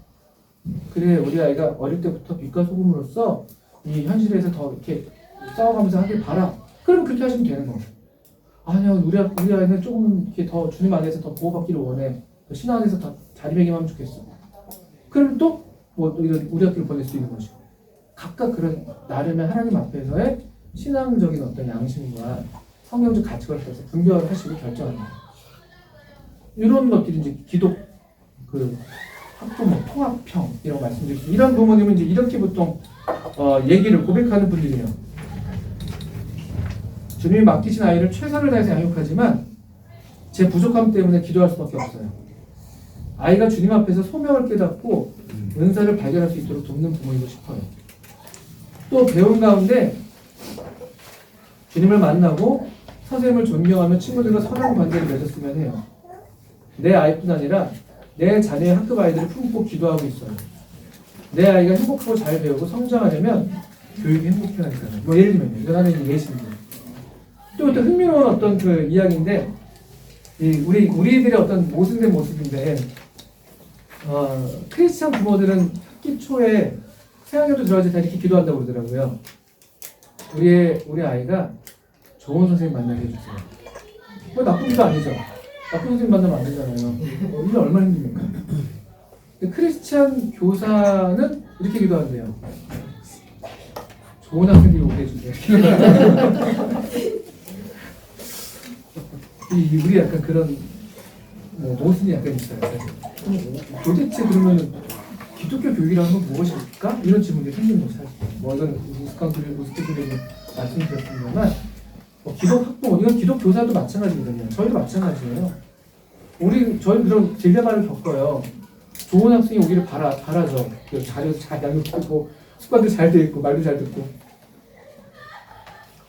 그래 우리 아이가 어릴 때부터 빛과 소금으로서 이 현실에서 더 이렇게 싸워가면서 하길 바라. 그럼 그렇게 하시면 되는 거예요. 아니야 우리 아이는 조금 이렇게 더 주님 안에서 더 보호받기를 원해. 신앙 안에서 더 자리매김하면 좋겠어. 그럼 또 뭐 이런 우리 학교를 보낼 수 있는 것이고 각각 그런 나름의 하나님 앞에서의 신앙적인 어떤 양심과 성경적 가치관을 따라서 분별하시고 결정합니다. 이런 것들이 이제 기독 그 학부모 통합형 이라고 말씀드리죠. 이런 부모님은 이제 이렇게 보통 얘기를 고백하는 분들이에요. 주님이 맡기신 아이를 최선을 다해서 양육하지만 제 부족함 때문에 기도할 수밖에 없어요. 아이가 주님 앞에서 소명을 깨닫고 은사를 발견할 수 있도록 돕는 부모이고 싶어요. 또 배운 가운데 주님을 만나고 선생님을 존경하며 친구들과 선한 관계를 맺었으면 해요. 내 아이뿐 아니라 내 자녀의 학급 아이들을 품고 기도하고 있어요. 내 아이가 행복하고 잘 배우고 성장하려면 교육이 행복해야 하니까요. 뭐 예를 들면 이건 하나의 예시인데 또 흥미로운 어떤 그 이야기인데 우리들의 어떤 모순된 모습인데 크리스찬 부모들은 학기 초에 새학년도 들어가지 다 이렇게 기도한다고 그러더라고요. 우리 아이가 좋은 선생님 만나게 해주세요. 뭐 나쁜 게 아니죠. 나쁜 선생님 만나면 안 되잖아요. 이게 얼마나 힘듭니까? 크리스찬 교사는 이렇게 기도한대요. 좋은 학생들이 오게 해주세요. 우리 약간 그런 모순이 약간 있어요. 도대체 그러면 기독교 교육이라는 건 무엇일까? 이런 질문이 생기는 거죠. 뭐 이건 우스갯소리 말씀드렸습니다만 기독 학부모, 이건 기독 교사도 마찬가지거든요. 저희도 마찬가지예요. 저희 그런 딜레마를 겪어요. 좋은 학생이 오기를 바라죠. 자녀도 잘 양육하고 습관도 잘 돼 있고 말도 잘 듣고.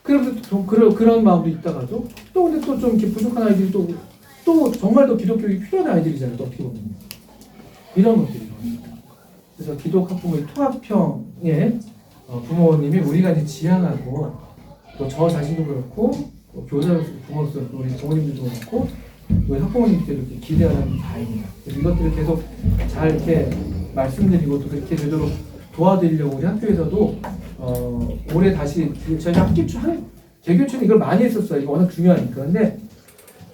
그래서 좀 그런 마음도 있다가도 또 근데 또 좀 이렇게 부족한 아이들이 또 정말 더 기독 교육이 필요한 아이들이잖아요. 또 어떻게 보면 이런 것들이거든요. 그래서 기독 학부모의 통합형의 부모님이 우리가 이제 지향하고 또 저 자신도 그렇고 교사로서 부모로서 우리 부모님들도 그렇고 우리 학부모님들도 이렇게 기대하는 바입니다. 이것들을 계속 잘 이렇게 말씀드리고 또 그렇게 제대로 도와드리려고 우리 학교에서도 올해 다시 저희 개교초는 이걸 많이 했었어요. 이거 워낙 중요하니까. 근데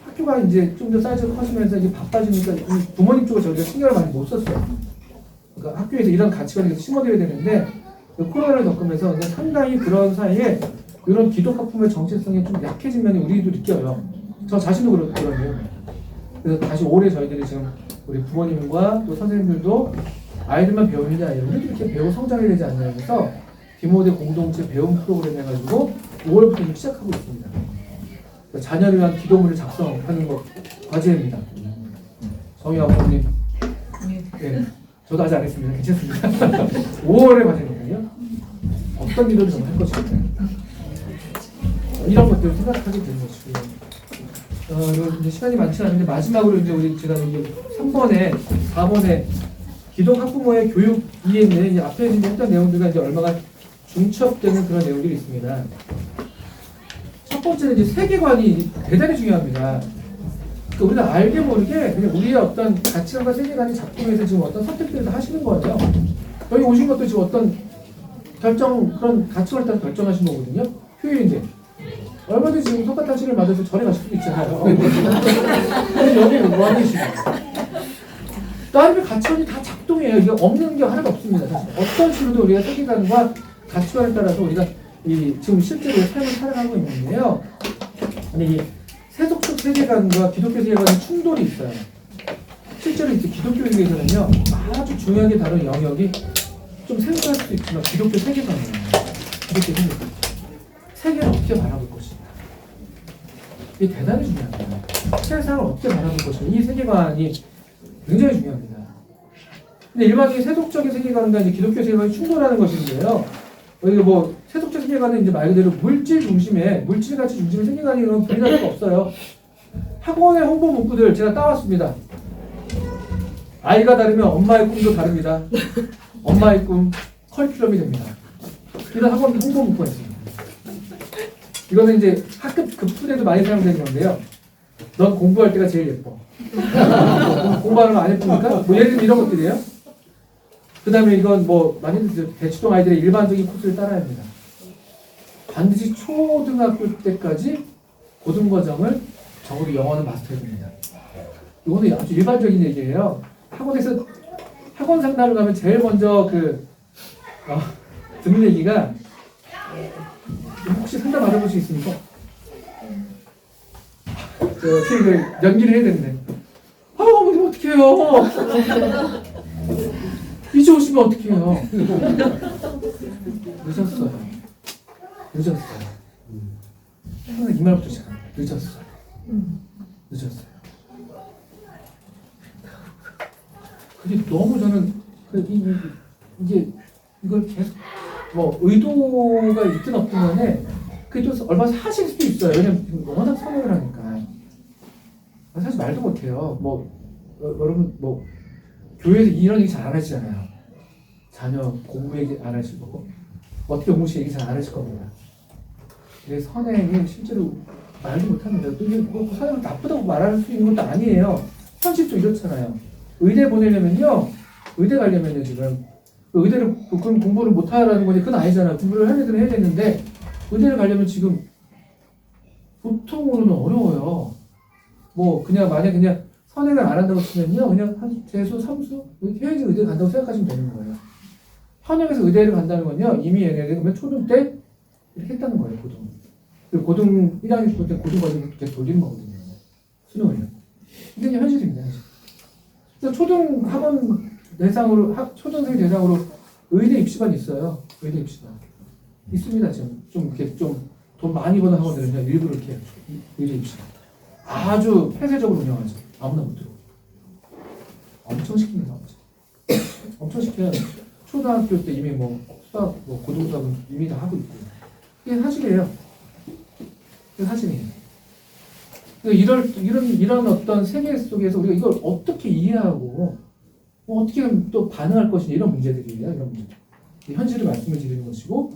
학교가 이제 좀 더 사이즈가 커지면서 이제 바빠지니까 이 부모님 쪽으로 저희가 신경을 많이 못 썼어요. 그러니까 학교에서 이런 가치관을 심어드려야 되는데 코로나를 겪으면서 상당히 그런 사이에 이런 기독학부모의 정체성이 좀 약해진 면이 우리도 느껴요. 저 자신도 그러거든요. 그래서 다시 올해 저희들이 지금 우리 부모님과 또 선생님들도 아이들만 배우는 게 아니라 우리도 이렇게 배우 성장해야 되지 않냐 해서 디모데 공동체 배움 프로그램 해가지고 5월부터 좀 시작하고 있습니다. 자녀를 위한 기도문을 작성하는 거 과제입니다. 정희 아버님, 네, 저도 아직 안 했습니다. 괜찮습니다. 5월에 과제니까요. 어떤 기도를 좀 할 것인가 이런 것들을 생각하게 되는 것이고요. 이제 시간이 많지 않은데 마지막으로 이제 우리 제가 이제 3번에 4번에 기독 학부모의 교육 이해는 이제 앞에 이제 했던 내용들과 이제 얼마가 중첩되는 그런 내용들이 있습니다. 첫 번째는 이제 세계관이 대단히 중요합니다. 그러니까 우리가 알게 모르게 그냥 우리의 어떤 가치관과 세계관이 작동해서 지금 어떤 선택들을 다 하시는 거예요. 여기 오신 것도 지금 어떤 그런 가치관을 따라 결정하신 거거든요. 휴일인데. 얼마든지 지금 똑같은 시를 맞아서 절에 가실 수도 있잖아요. 근데 여기 뭐 하는 시고 나름의 가치관이 다 작동해요. 이게 없는 게 하나도 없습니다. 사실. 어떤 식으로도 우리가 세계관과 가치관에 따라서 우리가 지금 실제로 삶을 살아가고 있는데요. 근데 이 세속적 세계관과 기독교 세계관의 충돌이 있어요. 실제로 이제 기독교에서는요 아주 중요하게 다룬 영역이 좀 생소할 수도 있지만 기독교 세계관이에요. 기독교 세계관. 세계를 어떻게 바라볼 것인가. 이게 대단히 중요합니다. 세상을 어떻게 바라볼 것인가. 이 세계관이 굉장히 중요합니다. 근데 일반적인 세속적인 세계관과 이제 기독교 세계관이 충돌하는 것인데요. 이게 뭐 세속적 세계관은 이제 말 그대로 물질 중심의 물질 가치 중심의 세계관이 그런 분리할 수가 없어요. 학원의 홍보 문구들 제가 따왔습니다. 아이가 다르면 엄마의 꿈도 다릅니다. 엄마의 꿈 커리큘럼이 됩니다. 이런 학원 홍보 문구가 있습니다. 이거는 이제 학급 급수에도 많이 사용되는 건데요. 넌 공부할 때가 제일 예뻐. 공부하는 거 안 예쁩니까? 뭐 예를 들면 이런 것들이에요. 그 다음에 이건 뭐 많이들 대치동 아이들의 일반적인 코스를 따라야 합니다. 반드시 초등학교 때까지 고등과정을 적어도 영어는 마스터해야 됩니다. 이거는 아주 일반적인 얘기예요. 학원에서 학원 상담을 가면 제일 먼저 듣는 얘기가 혹시 상담 받아볼 수 있습니까? 연기를 해야 되는데 어머님 어떡해요. 이제 오시면 어떡해요. 늦었어요. 항상 이 말부터 시작합니다. 늦었어요. 그게 너무 저는 이걸 계속 뭐 의도가 있든 없든 간에 그게 또 얼마나 사실 수도 있어요. 왜냐면 워낙 성형을 하니까. 사실 말도 못해요. 여러분 교회에서 이런 얘기 잘 안 하시잖아요. 자녀 공부 얘기 안 하시고 어떻게 공부시 얘기 잘 안 하실 겁니다. 근데 선행이 실제로 말도 못합니다. 또 이게 선행을 나쁘다고 말할 수 있는 것도 아니에요. 현실도 이렇잖아요. 의대 보내려면요, 의대 가려면요 지금 의대를 그럼 공부를 못하라는 거지 그건 아니잖아요. 공부를 하는 애들은 해야 되는데 의대를 가려면 지금 보통으로는 어려워요. 그냥 만약 그냥 선행을 안 한다고 치면요, 그냥 한 재수, 삼수 이렇게 해야지 의대 간다고 생각하시면 되는 거예요. 현역에서 의대를 간다는 건요, 이미 얘네들 초등 때 이렇게 했다는 거예요, 고등. 그리고 고등 1학년 때 고등 과정을 계속 돌리는 거거든요. 수능을요. 이게 그냥 현실입니다, 현실. 그래서 초등 학원 대상으로 초등생 대상으로 의대 입시반이 있어요. 의대 입시반 있습니다. 지금 좀 이렇게 좀 돈 많이 버는 학원들은요, 일부러 이렇게 의대 입시반 아주 폐쇄적으로 운영하죠. 아무나 못 들어. 엄청 시킵니다. 엄청 시켜요. 초등학교 때 이미 수학, 고등수학은 이미 다 하고 있고. 이게 사실이에요. 이게 사실이에요. 이런 어떤 세계 속에서 우리가 이걸 어떻게 이해하고, 어떻게 하면 또 반응할 것이냐, 이런 문제들이에요. 이런 문제. 현실을 말씀을 드리는 것이고,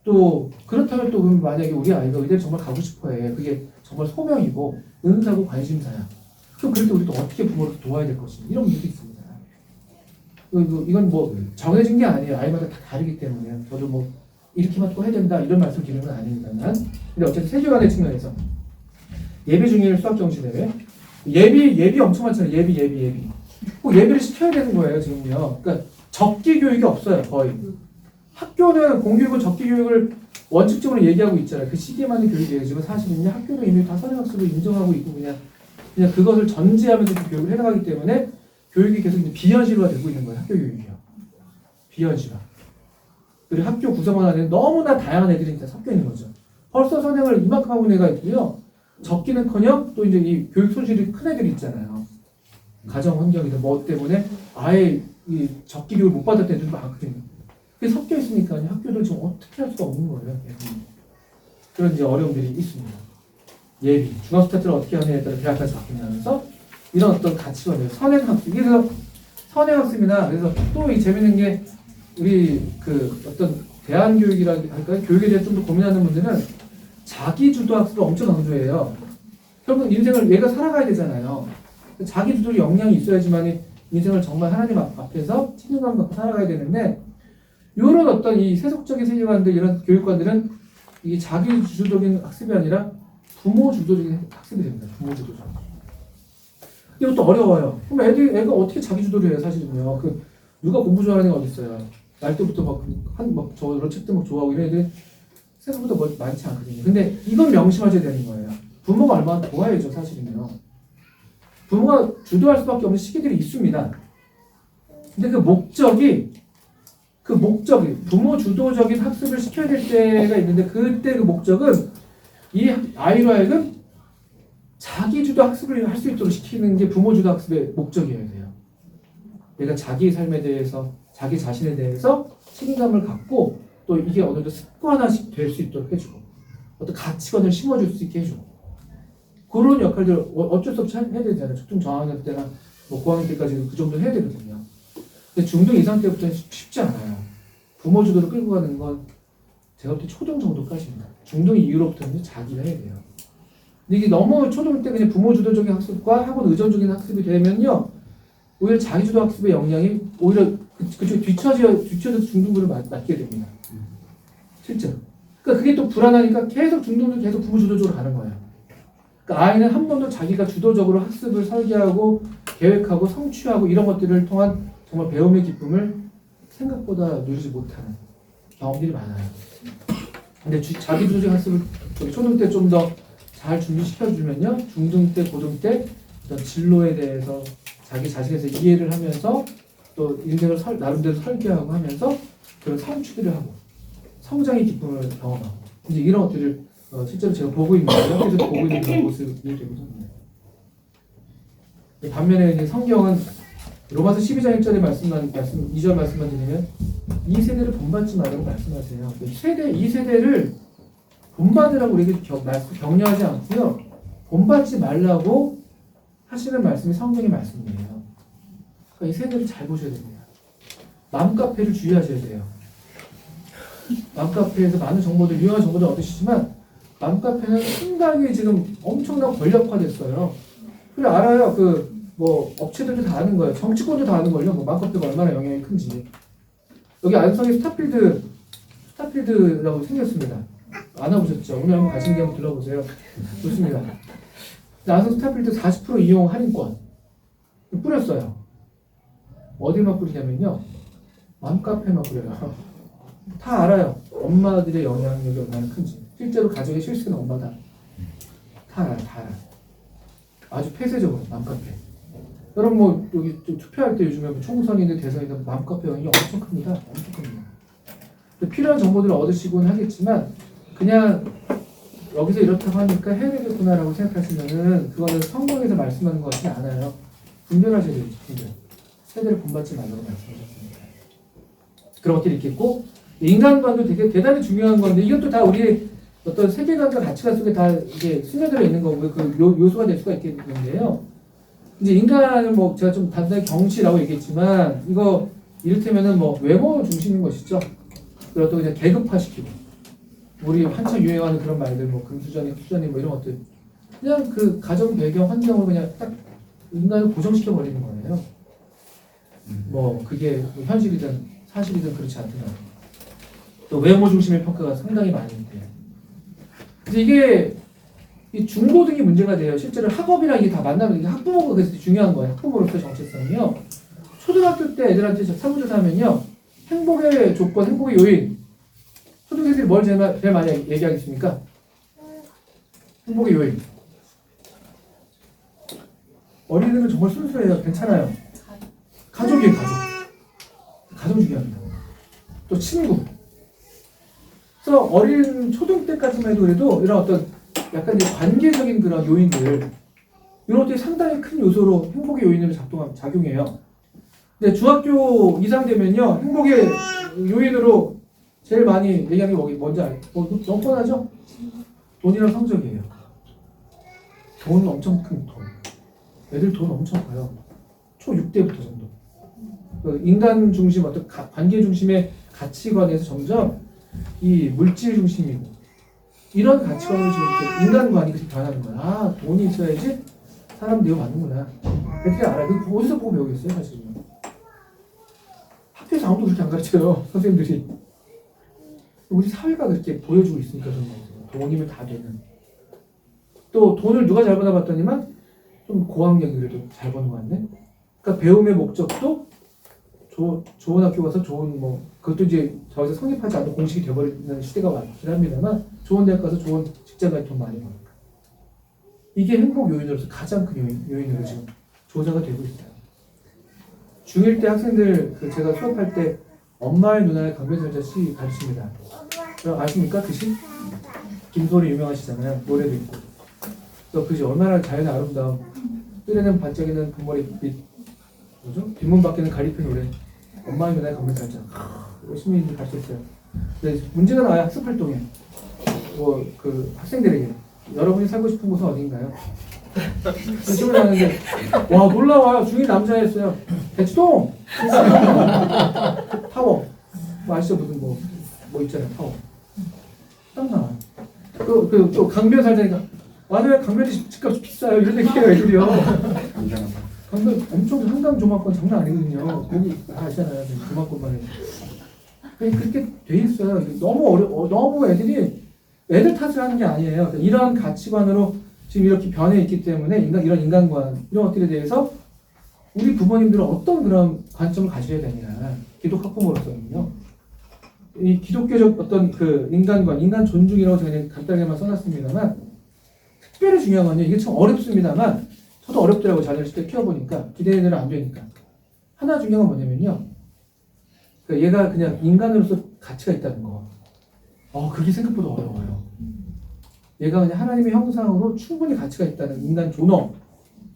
또 그렇다면 또 그럼 만약에 우리 아이가 의대를 정말 가고 싶어해. 그게 정말 소명이고 은사고 관심사야. 그럼 그럴 때 우리 또 어떻게 부모를 도와야 될 것인가 이런 문제도 있습니다. 이건 뭐 정해진 게 아니에요. 아이마다 다 다르기 때문에 저도 뭐 이렇게만 또 해야 된다 이런 말씀 드리는 건 아닙니다만 근데 어쨌든 세계관의 측면에서 예비 중일 수학 정시대회 예비 엄청 많잖아요. 예비 꼭 예비를 시켜야 되는 거예요 지금요. 그러니까 적기 교육이 없어요 거의. 학교는 공교육은 적기 교육을 원칙적으로 얘기하고 있잖아요. 그 시기만의 교육이 얘기지만 사실은요 학교는 이미 다 선행학습을 인정하고 있고 그냥 그것을 전제하면서 교육을 해나가기 때문에 교육이 계속 이제 비현실화 되고 있는 거예요. 학교 교육이요. 비현실화. 그리고 학교 구성원 안에 너무나 다양한 애들이 이제 섞여 있는 거죠. 벌써 선행을 이만큼 하고 있는 애가 있고요. 적기는커녕 또 이제 이 교육 손실이 큰 애들이 있잖아요. 가정 환경이든 뭐 때문에 아예 이 적기 교육을 못 받았던 애들도 많거든요. 그게 섞여 있으니까 학교를 지금 어떻게 할 수가 없는 거예요. 그런 이제 어려움들이 있습니다. 예비, 중학스타트를 어떻게 하느냐에 따라 대학까지 바뀌면서 이런 어떤 가치관이에요. 선행학습. 그래서 선행학습이나 그래서 또 이 재밌는 게 우리 그 어떤 대안교육이라 할까요? 교육에 대해 좀 더 고민하는 분들은 자기주도 학습을 엄청 강조해요. 결국 인생을 얘가 살아가야 되잖아요. 자기주도 역량이 있어야지만 인생을 정말 하나님 앞에서 책임감 갖고 살아가야 되는데 이런 어떤 이 세속적인 세계관들 이런 교육관들은 이 자기주도적인 학습이 아니라 부모 주도적인 학습이 됩니다. 부모 주도적. 이것도 어려워요. 그럼 애가 어떻게 자기 주도를 해요, 사실은요. 누가 공부 좋아하는 애가 어디 있어요? 날 때부터 저런 책도 막 좋아하고 이런 애들이 생각보다 많지 않거든요. 근데 이건 명심하셔야 되는 거예요. 부모가 얼마나 도와야죠, 사실은요. 부모가 주도할 수밖에 없는 시기들이 있습니다. 근데 그 목적이 부모 주도적인 학습을 시켜야 될 때가 있는데 그때 그 목적은 이 아이로 하여금 자기주도 학습을 할 수 있도록 시키는 게 부모주도 학습의 목적이어야 돼요. 얘가 자기 삶에 대해서, 자기 자신에 대해서 책임감을 갖고 또 이게 어느 정도 습관화식 될 수 있도록 해주고 어떤 가치관을 심어줄 수 있게 해주고 그런 역할들 어쩔 수 없이 해야 되잖아요. 초등 저학년 때나 뭐 고학년 때까지 그 정도 해야 되거든요. 근데 중등 이상 때부터는 쉽지 않아요. 부모 주도를 끌고 가는 건 제가 볼 때 초등 정도까지입니다. 중등 이후로부터는 자기가 해야 돼요. 근데 이게 너무 초등 때 그냥 부모 주도적인 학습과 학원 의존적인 학습이 되면요, 오히려 자기 주도 학습의 역량이 오히려 그쪽 뒤처져서 중등부를 맡게 됩니다. 실제로. 그러니까 그게 또 불안하니까 계속 중등부 계속 부모 주도적으로 가는 거예요. 그러니까 아이는 한 번도 자기가 주도적으로 학습을 설계하고 계획하고 성취하고 이런 것들을 통한 정말 배움의 기쁨을 생각보다 누리지 못하는 경험들이 많아요. 근데 자기 주도적 학습을 초등 때 좀 더 잘 준비시켜주면요, 중등 때, 고등 때 어떤 진로에 대해서 자기 자신에서 이해를 하면서 또 인생을 나름대로 설계하고 하면서 그런 성취들을 하고 성장의 기쁨을 경험하고 이제 이런 것들을 실제로 제가 보고 있는 거예요. 학교에서 보고 있는 그런 모습이 되거든요. 반면에 이제 성경은 로마서 12장 1절의 2절 말씀만 드리면 이 세대를 본받지 말라고 말씀하세요. 이 세대를 본받으라고 우리에게 격려하지 않고요. 본받지 말라고 하시는 말씀이 성경의 말씀이에요. 그러니까 이 세대를 잘 보셔야 됩니다. 맘카페를 주의하셔야 돼요. 맘카페에서 많은 정보들, 유용한 정보들 얻으시지만 맘카페는 상당히 지금 엄청나게 권력화됐어요. 그래 알아요. 뭐 업체들도 다 아는 거예요. 정치권도 다 아는 걸요. 뭐 맘카페가 얼마나 영향이 큰지. 여기 안성에 스타필드라고 생겼습니다. 안 와보셨죠? 오늘 한번 가신 김에 한번 들러보세요. 좋습니다. 안성 스타필드 40% 이용 할인권 뿌렸어요. 어디만 뿌리냐면요, 맘카페만 뿌려요. 다 알아요. 엄마들의 영향력이 얼마나 큰지. 실제로 가정의 실수는 엄마다. 다 알아요. 아주 폐쇄적으로 맘카페. 여러분 뭐 여기 좀 투표할 때 요즘에 뭐 총선이든 대선이든 맘카페 영향이 엄청 큽니다. 엄청 큽니다. 필요한 정보들을 얻으시곤 하겠지만 그냥 여기서 이렇다고 하니까 해야 되겠구나라고 생각하시면은 그거는 성경에서 말씀하는 것 같지 않아요. 분별하셔야 되죠. 분별. 세대를 본받지 말라고 말씀하셨습니다. 그런 것들이 있겠고 인간관도 되게 대단히 중요한 건데 이것도 다 우리의 어떤 세계관과 가치관 속에 다 이게 스며들어 있는 거고요. 그 요소가 될 수가 있겠는데요. 이제 인간은 뭐 제가 좀 단순히 경치라고 얘기했지만 이거 이를테면은 뭐 외모 중심인 것이죠. 그리고 또 그냥 계급화시키고 우리 한참 유행하는 그런 말들 뭐 금수저니 투자니 뭐 이런 것들 그냥 그 가정 배경 환경을 그냥 딱 인간을 고정시켜 버리는 거예요. 뭐 그게 뭐 현실이든 사실이든 그렇지 않더라도 또 외모 중심의 평가가 상당히 많이 돼요. 그래서 이게 이 중고등이 문제가 돼요. 실제로 학업이랑 이게 다 만나면 이게 학부모가 그래서 중요한 거예요. 학부모로서의 정체성이요. 초등학교 때 애들한테 설문조사하면요. 행복의 조건, 행복의 요인. 초등생들이 뭘 제일 많이 얘기하겠습니까? 행복의 요인. 어린이들은 정말 순수해요. 괜찮아요. 가족이에요, 가족. 가족 중요합니다. 또 친구. 그래서 어린 초등 때까지만 해도 그래도 이런 어떤 약간 이제 관계적인 그런 요인들 이런 것들이 상당히 큰 요소로 행복의 요인으로 작용해요. 근데 중학교 이상 되면요 행복의 요인으로 제일 많이 얘기하는 게 뭔지 알아요? 너무 뻔하죠? 돈이랑 성적이에요. 돈 엄청 큰 돈. 애들 돈 엄청 커요. 초 6대부터 정도. 그 인간 중심 어떤 관계 중심의 가치관에서 점점 이 물질 중심이고 이런 가치관으로 지금 이렇게 인간관이 그렇게 변하는 거야. 아, 돈이 있어야지 사람 대우 받는구나. 이렇게 알아요. 그 어디서 보고 배우겠어요, 사실은. 학교에서 아무도 그렇게 안 가르쳐요, 선생님들이. 우리 사회가 그렇게 보여주고 있으니까 그런 거예요. 돈이면 다 되는. 또 돈을 누가 잘 버나 봤더니만 좀 고학력이 그래도 잘 버는 거 같네. 그러니까 배움의 목적도 좋은 학교 가서 좋은 뭐 그것도 이제 저기서 성립하지 않는 공식이 되어버리는 시대가 많긴 합니다만 좋은 대학 가서 좋은 직장 가서 돈 많이 버니까 이게 행복 요인으로서 가장 큰 요인으로 지금 조사가 되고 있어요. 중1 때 학생들 제가 수업할 때 엄마의 누나의 강변설자 시 가르칩니다. 아십니까 그 시? 김소리 유명하시잖아요. 노래도 있고. 그래서 그 시 얼마나 자연의 아름다움. 뚜레는 반짝이는 금머리 빛 뭐죠? 뒷문 밖에는 가리핀 노래. 엄마의 누나의 강변설자. 열심히 가르쳤어요. 근데 문제가 나와요. 학습 활동에. 뭐 그 학생들에게 여러분이 살고 싶은 곳은 어딘가요? 질문을 하는데 와 놀라워요. 중1 남자였어요. 대치동 타워 뭐 아시죠? 무슨 뭐 있잖아요. 타워 딱 나와요. 또 강변 살자니까 맞아요. 강변이 집값이 비싸요. 이런 얘기해요. 애들이요. 강변 엄청 한강 조망권 장난 아니거든요. 거기 아시잖아요. 조망권만 해도 그렇게 돼 있어요. 너무 애들 탓을 하는 게 아니에요. 그러니까 이런 가치관으로 지금 이렇게 변해 있기 때문에 이런 인간관 이런 것들에 대해서 우리 부모님들은 어떤 그런 관점을 가져야 되냐. 기독 학부모로서는요. 이 기독교적 어떤 그 인간관, 인간 존중이라고 제가 그냥 간단하게만 써놨습니다만 특별히 중요한 건요. 이게 참 어렵습니다만 저도 어렵더라고요. 자녀를 실제 키워보니까 기대대로 안 되니까. 하나 중요한 건 뭐냐면요. 그러니까 얘가 그냥 인간으로서 가치가 있다는 거. 그게 생각보다 어려워요. 얘가 그냥 하나님의 형상으로 충분히 가치가 있다는 인간 존엄,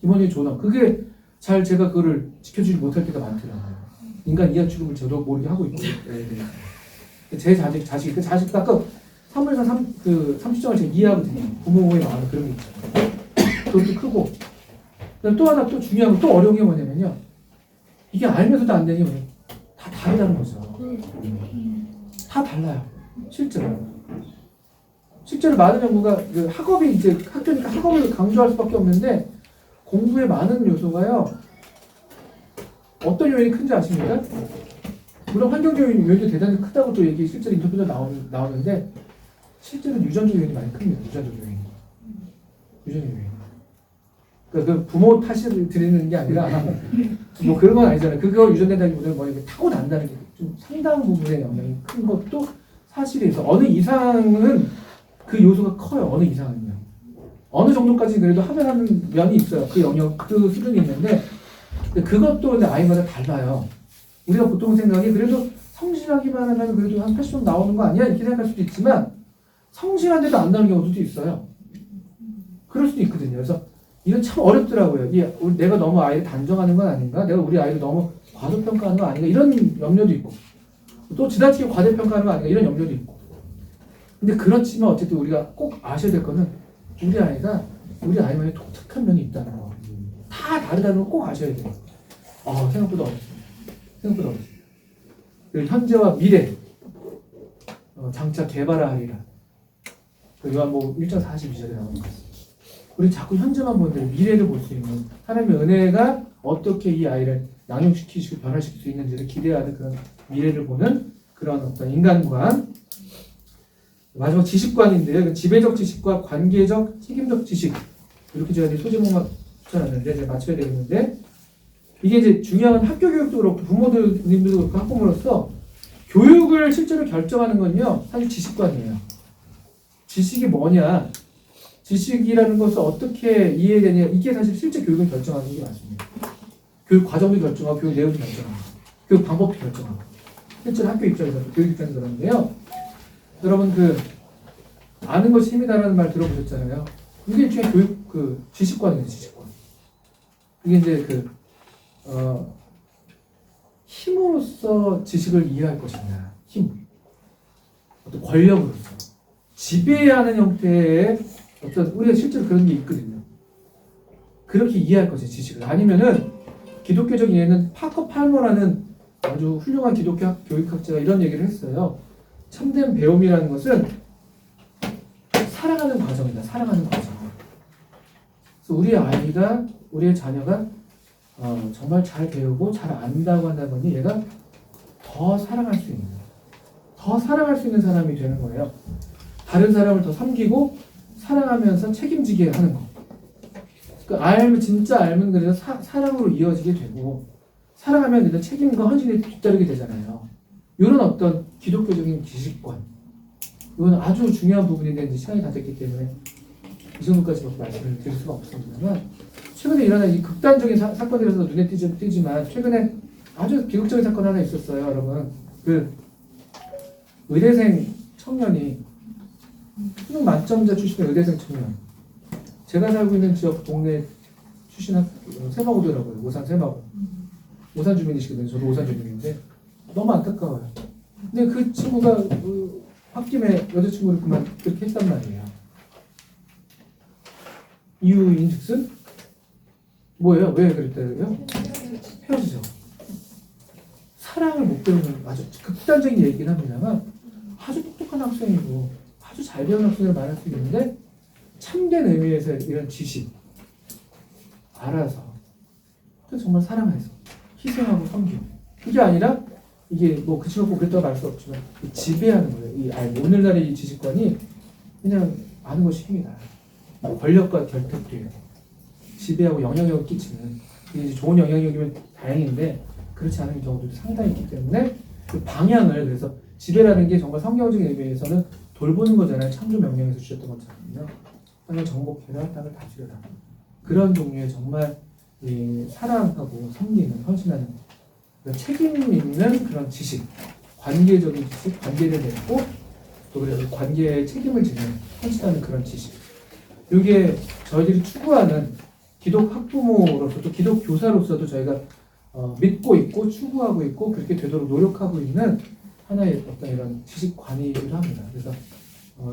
기본적인 존엄. 그게 제가 그거를 지켜주지 못할 때가 많더라고요. 인간 이하 취급을 저도 모르게 하고 있고. 제 자식, 아까 사무엘상 30장을 제가 이해하거든요. 부모의 마음에 그런 게 있잖아요. 그것도 크고. 또 하나 또 중요한 건 또 어려운 게 뭐냐면요. 이게 알면서도 안 되는 게 뭐냐면 다 다르다는 거죠. 다 달라요. 실제로 많은 연구가 학업이 이제 학교니까 학업을 강조할 수밖에 없는데 공부에 많은 요소가요. 어떤 요인이 큰지 아십니까? 물론 환경적 요인도 대단히 크다고 또 얘기 실제로 인터뷰도 나오는데 실제로 유전적 요인이 많이 큽니다. 유전적 요인. 그러니까 그 부모 탓을 드리는 게 아니라 뭐 그런 건 아니잖아요. 그거 유전된다기보다는 뭐 이렇게 타고 난다는 게 좀 상당 부분의 영향이 큰 것도 사실이에요. 어느 이상은 그 요소가 커요. 어느 이상은요. 어느 정도까지 그래도 하는 면이 있어요. 그 영역, 그 수준이 있는데 그것도 이제 아이마다 달라요. 우리가 보통 생각이 그래도 성실하기만 하면 그래도 한 80점 나오는 거 아니야? 이렇게 생각할 수도 있지만 성실한데도 안 나오는 경우도 있어요. 그럴 수도 있거든요. 그래서 이건 참 어렵더라고요. 내가 너무 아이를 단정하는 건 아닌가? 내가 우리 아이를 너무 과소평가하는 거 아닌가? 이런 염려도 있고 또 지나치게 과대평가하는 거 아닌가? 이런 염려도 있고 근데 그렇지만 어쨌든 우리가 꼭 아셔야 될 거는 우리 아이만의 독특한 면이 있다는 거. 다 다르다는 거 꼭 아셔야 돼요. 생각보다 어렵습니다. 그리고 현재와 미래 장차 개발하리라. 요한복음 1장 42절에 나오는 거예요. 우리 자꾸 현재만 보는데 미래를 볼 수 있는 하나님의 은혜가 어떻게 이 아이를 양육시키시고 변화시킬 수 있는지를 기대하는 그런 미래를 보는 그런 어떤 인간관. 마지막 지식관인데요. 지배적 지식과 관계적 책임적 지식 이렇게 제가 소제목만 붙여놨는데 제가 맞춰야 되겠는데 이게 이제 중요한 학교 교육도 그렇고 부모님들도 그렇고 학부모로서 교육을 실제로 결정하는 건요 사실 지식관이에요. 지식이 뭐냐, 지식이라는 것을 어떻게 이해되냐 이게 사실 실제 교육을 결정하는 게 맞습니다. 교육 과정도 결정하고 교육 내용도 결정하고 교육 방법도 결정하고 실제로 학교 입장에서 교육 입장에서 그런데요. 여러분 그 아는 것이 힘이다라는 말 들어보셨잖아요. 이게 일종의 교육 그 지식관이에요. 지식관. 이게 이제 힘으로써 지식을 이해할 것이냐, 힘, 어떤 권력으로서 지배하는 형태의 어떤 우리가 실제로 그런 게 있거든요. 그렇게 이해할 것이에요. 지식을. 아니면은 기독교적 이해는 파커 팔머라는 아주 훌륭한 기독교 교육학자가 이런 얘기를 했어요. 참된 배움이라는 것은 살아가는 과정이다. 살아가는 과정. 그래서 우리 아이가, 우리의 자녀가 정말 잘 배우고 잘 안다고 한다는 건 얘가 더 사랑할 수 있는, 더 사랑할 수 있는 사람이 되는 거예요. 다른 사람을 더 섬기고 사랑하면서 책임지게 하는 거. 그 진짜 알면 그래서 사랑으로 이어지게 되고 사랑하면 그래서 책임과 헌신이 뒤따르게 되잖아요. 이런 어떤 기독교적인 지식관. 이건 아주 중요한 부분인데 이제 시간이 다 됐기 때문에 이 정도까지밖에 말씀을 드릴 수가 없습니다만 최근에 일어난 이 극단적인 사건이라서 눈에 띄지만 최근에 아주 비극적인 사건 하나 있었어요. 여러분 그 의대생 청년이 수능 만점자 출신의 의대생 청년, 제가 살고 있는 지역 동네 출신 새마고더라고요. 오산 새마고. 오산 주민이시거든요. 저도 오산 주민인데 너무 안타까워요. 근데 그 친구가 홧김에 여자친구를 그렇게 했단 말이에요. 이유인즉슨 뭐예요? 왜 그랬대요? 헤어지죠. 사랑을 못 배우는 아주 극단적인 얘기긴 합니다만 아주 똑똑한 학생이고 아주 잘 배운 학생을 말할 수 있는데 참된 의미에서 이런 지식 알아서 정말 사랑해서 희생하고 섬기고 그게 아니라 이게 뭐 그 친구가 그랬다고 말할 수 없지만 지배하는 거예요. 오늘날의 이 지식관이 그냥 아는 것이 힘이다. 권력과 결탁돼요. 지배하고 영향력을 끼치는 이게 이제 좋은 영향력이면 다행인데 그렇지 않은 경우도 상당히 있기 때문에 그 방향을 그래서 지배라는 게 정말 성경적인 의미에서는 돌보는 거잖아요. 창조 명령에서 주셨던 것처럼요. 땅을 정복해라, 땅을 다스려라. 그런 종류의 정말 사랑하고 섬기는, 헌신하는 책임 있는 그런 지식, 관계적인 지식, 관계를 맺고 또 그래서 관계에 책임을 지는, 헌신하는 그런 지식. 이게 저희들이 추구하는 기독 학부모로서 또 기독 교사로서도 저희가 믿고 있고 추구하고 있고 그렇게 되도록 노력하고 있는 하나의 어떤 이런 지식관이기도 합니다. 그래서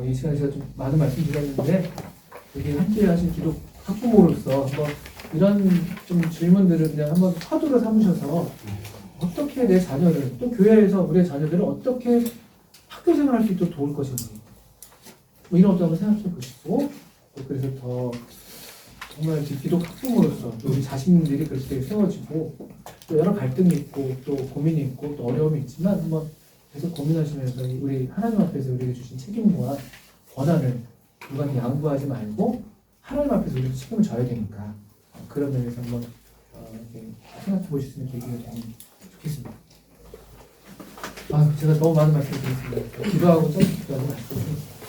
이 시간에 제가 좀 많은 말씀 드렸는데 여기 함께 하신 기독 학부모로서 한번 이런 좀 질문들을 그냥 한번 화두로 삼으셔서 어떻게 내 자녀를 또 교회에서 우리의 자녀들을 어떻게 학교 생활할 수 있도록 도울 것인지 뭐 이런 것도 한번 생각해 보시고 또 그래서 더 정말 기독 학부모로서 우리 자신들이 그렇게 세워지고 또 여러 갈등이 있고 또 고민이 있고 또 어려움이 있지만 한번 계속 고민하시면서 우리 하나님 앞에서 우리에게 주신 책임과 권한을 누구한테 양보하지 말고 하나님 앞에서 우리가 책임을 져야 되니까 그런 면에서 한번 이렇게 생각해 보실 수 있는 계기가 되면 좋겠습니다. 제가 너무 많은 말씀을 드렸습니다. 기도하고 짧게 기도하고 말씀드리겠습니다.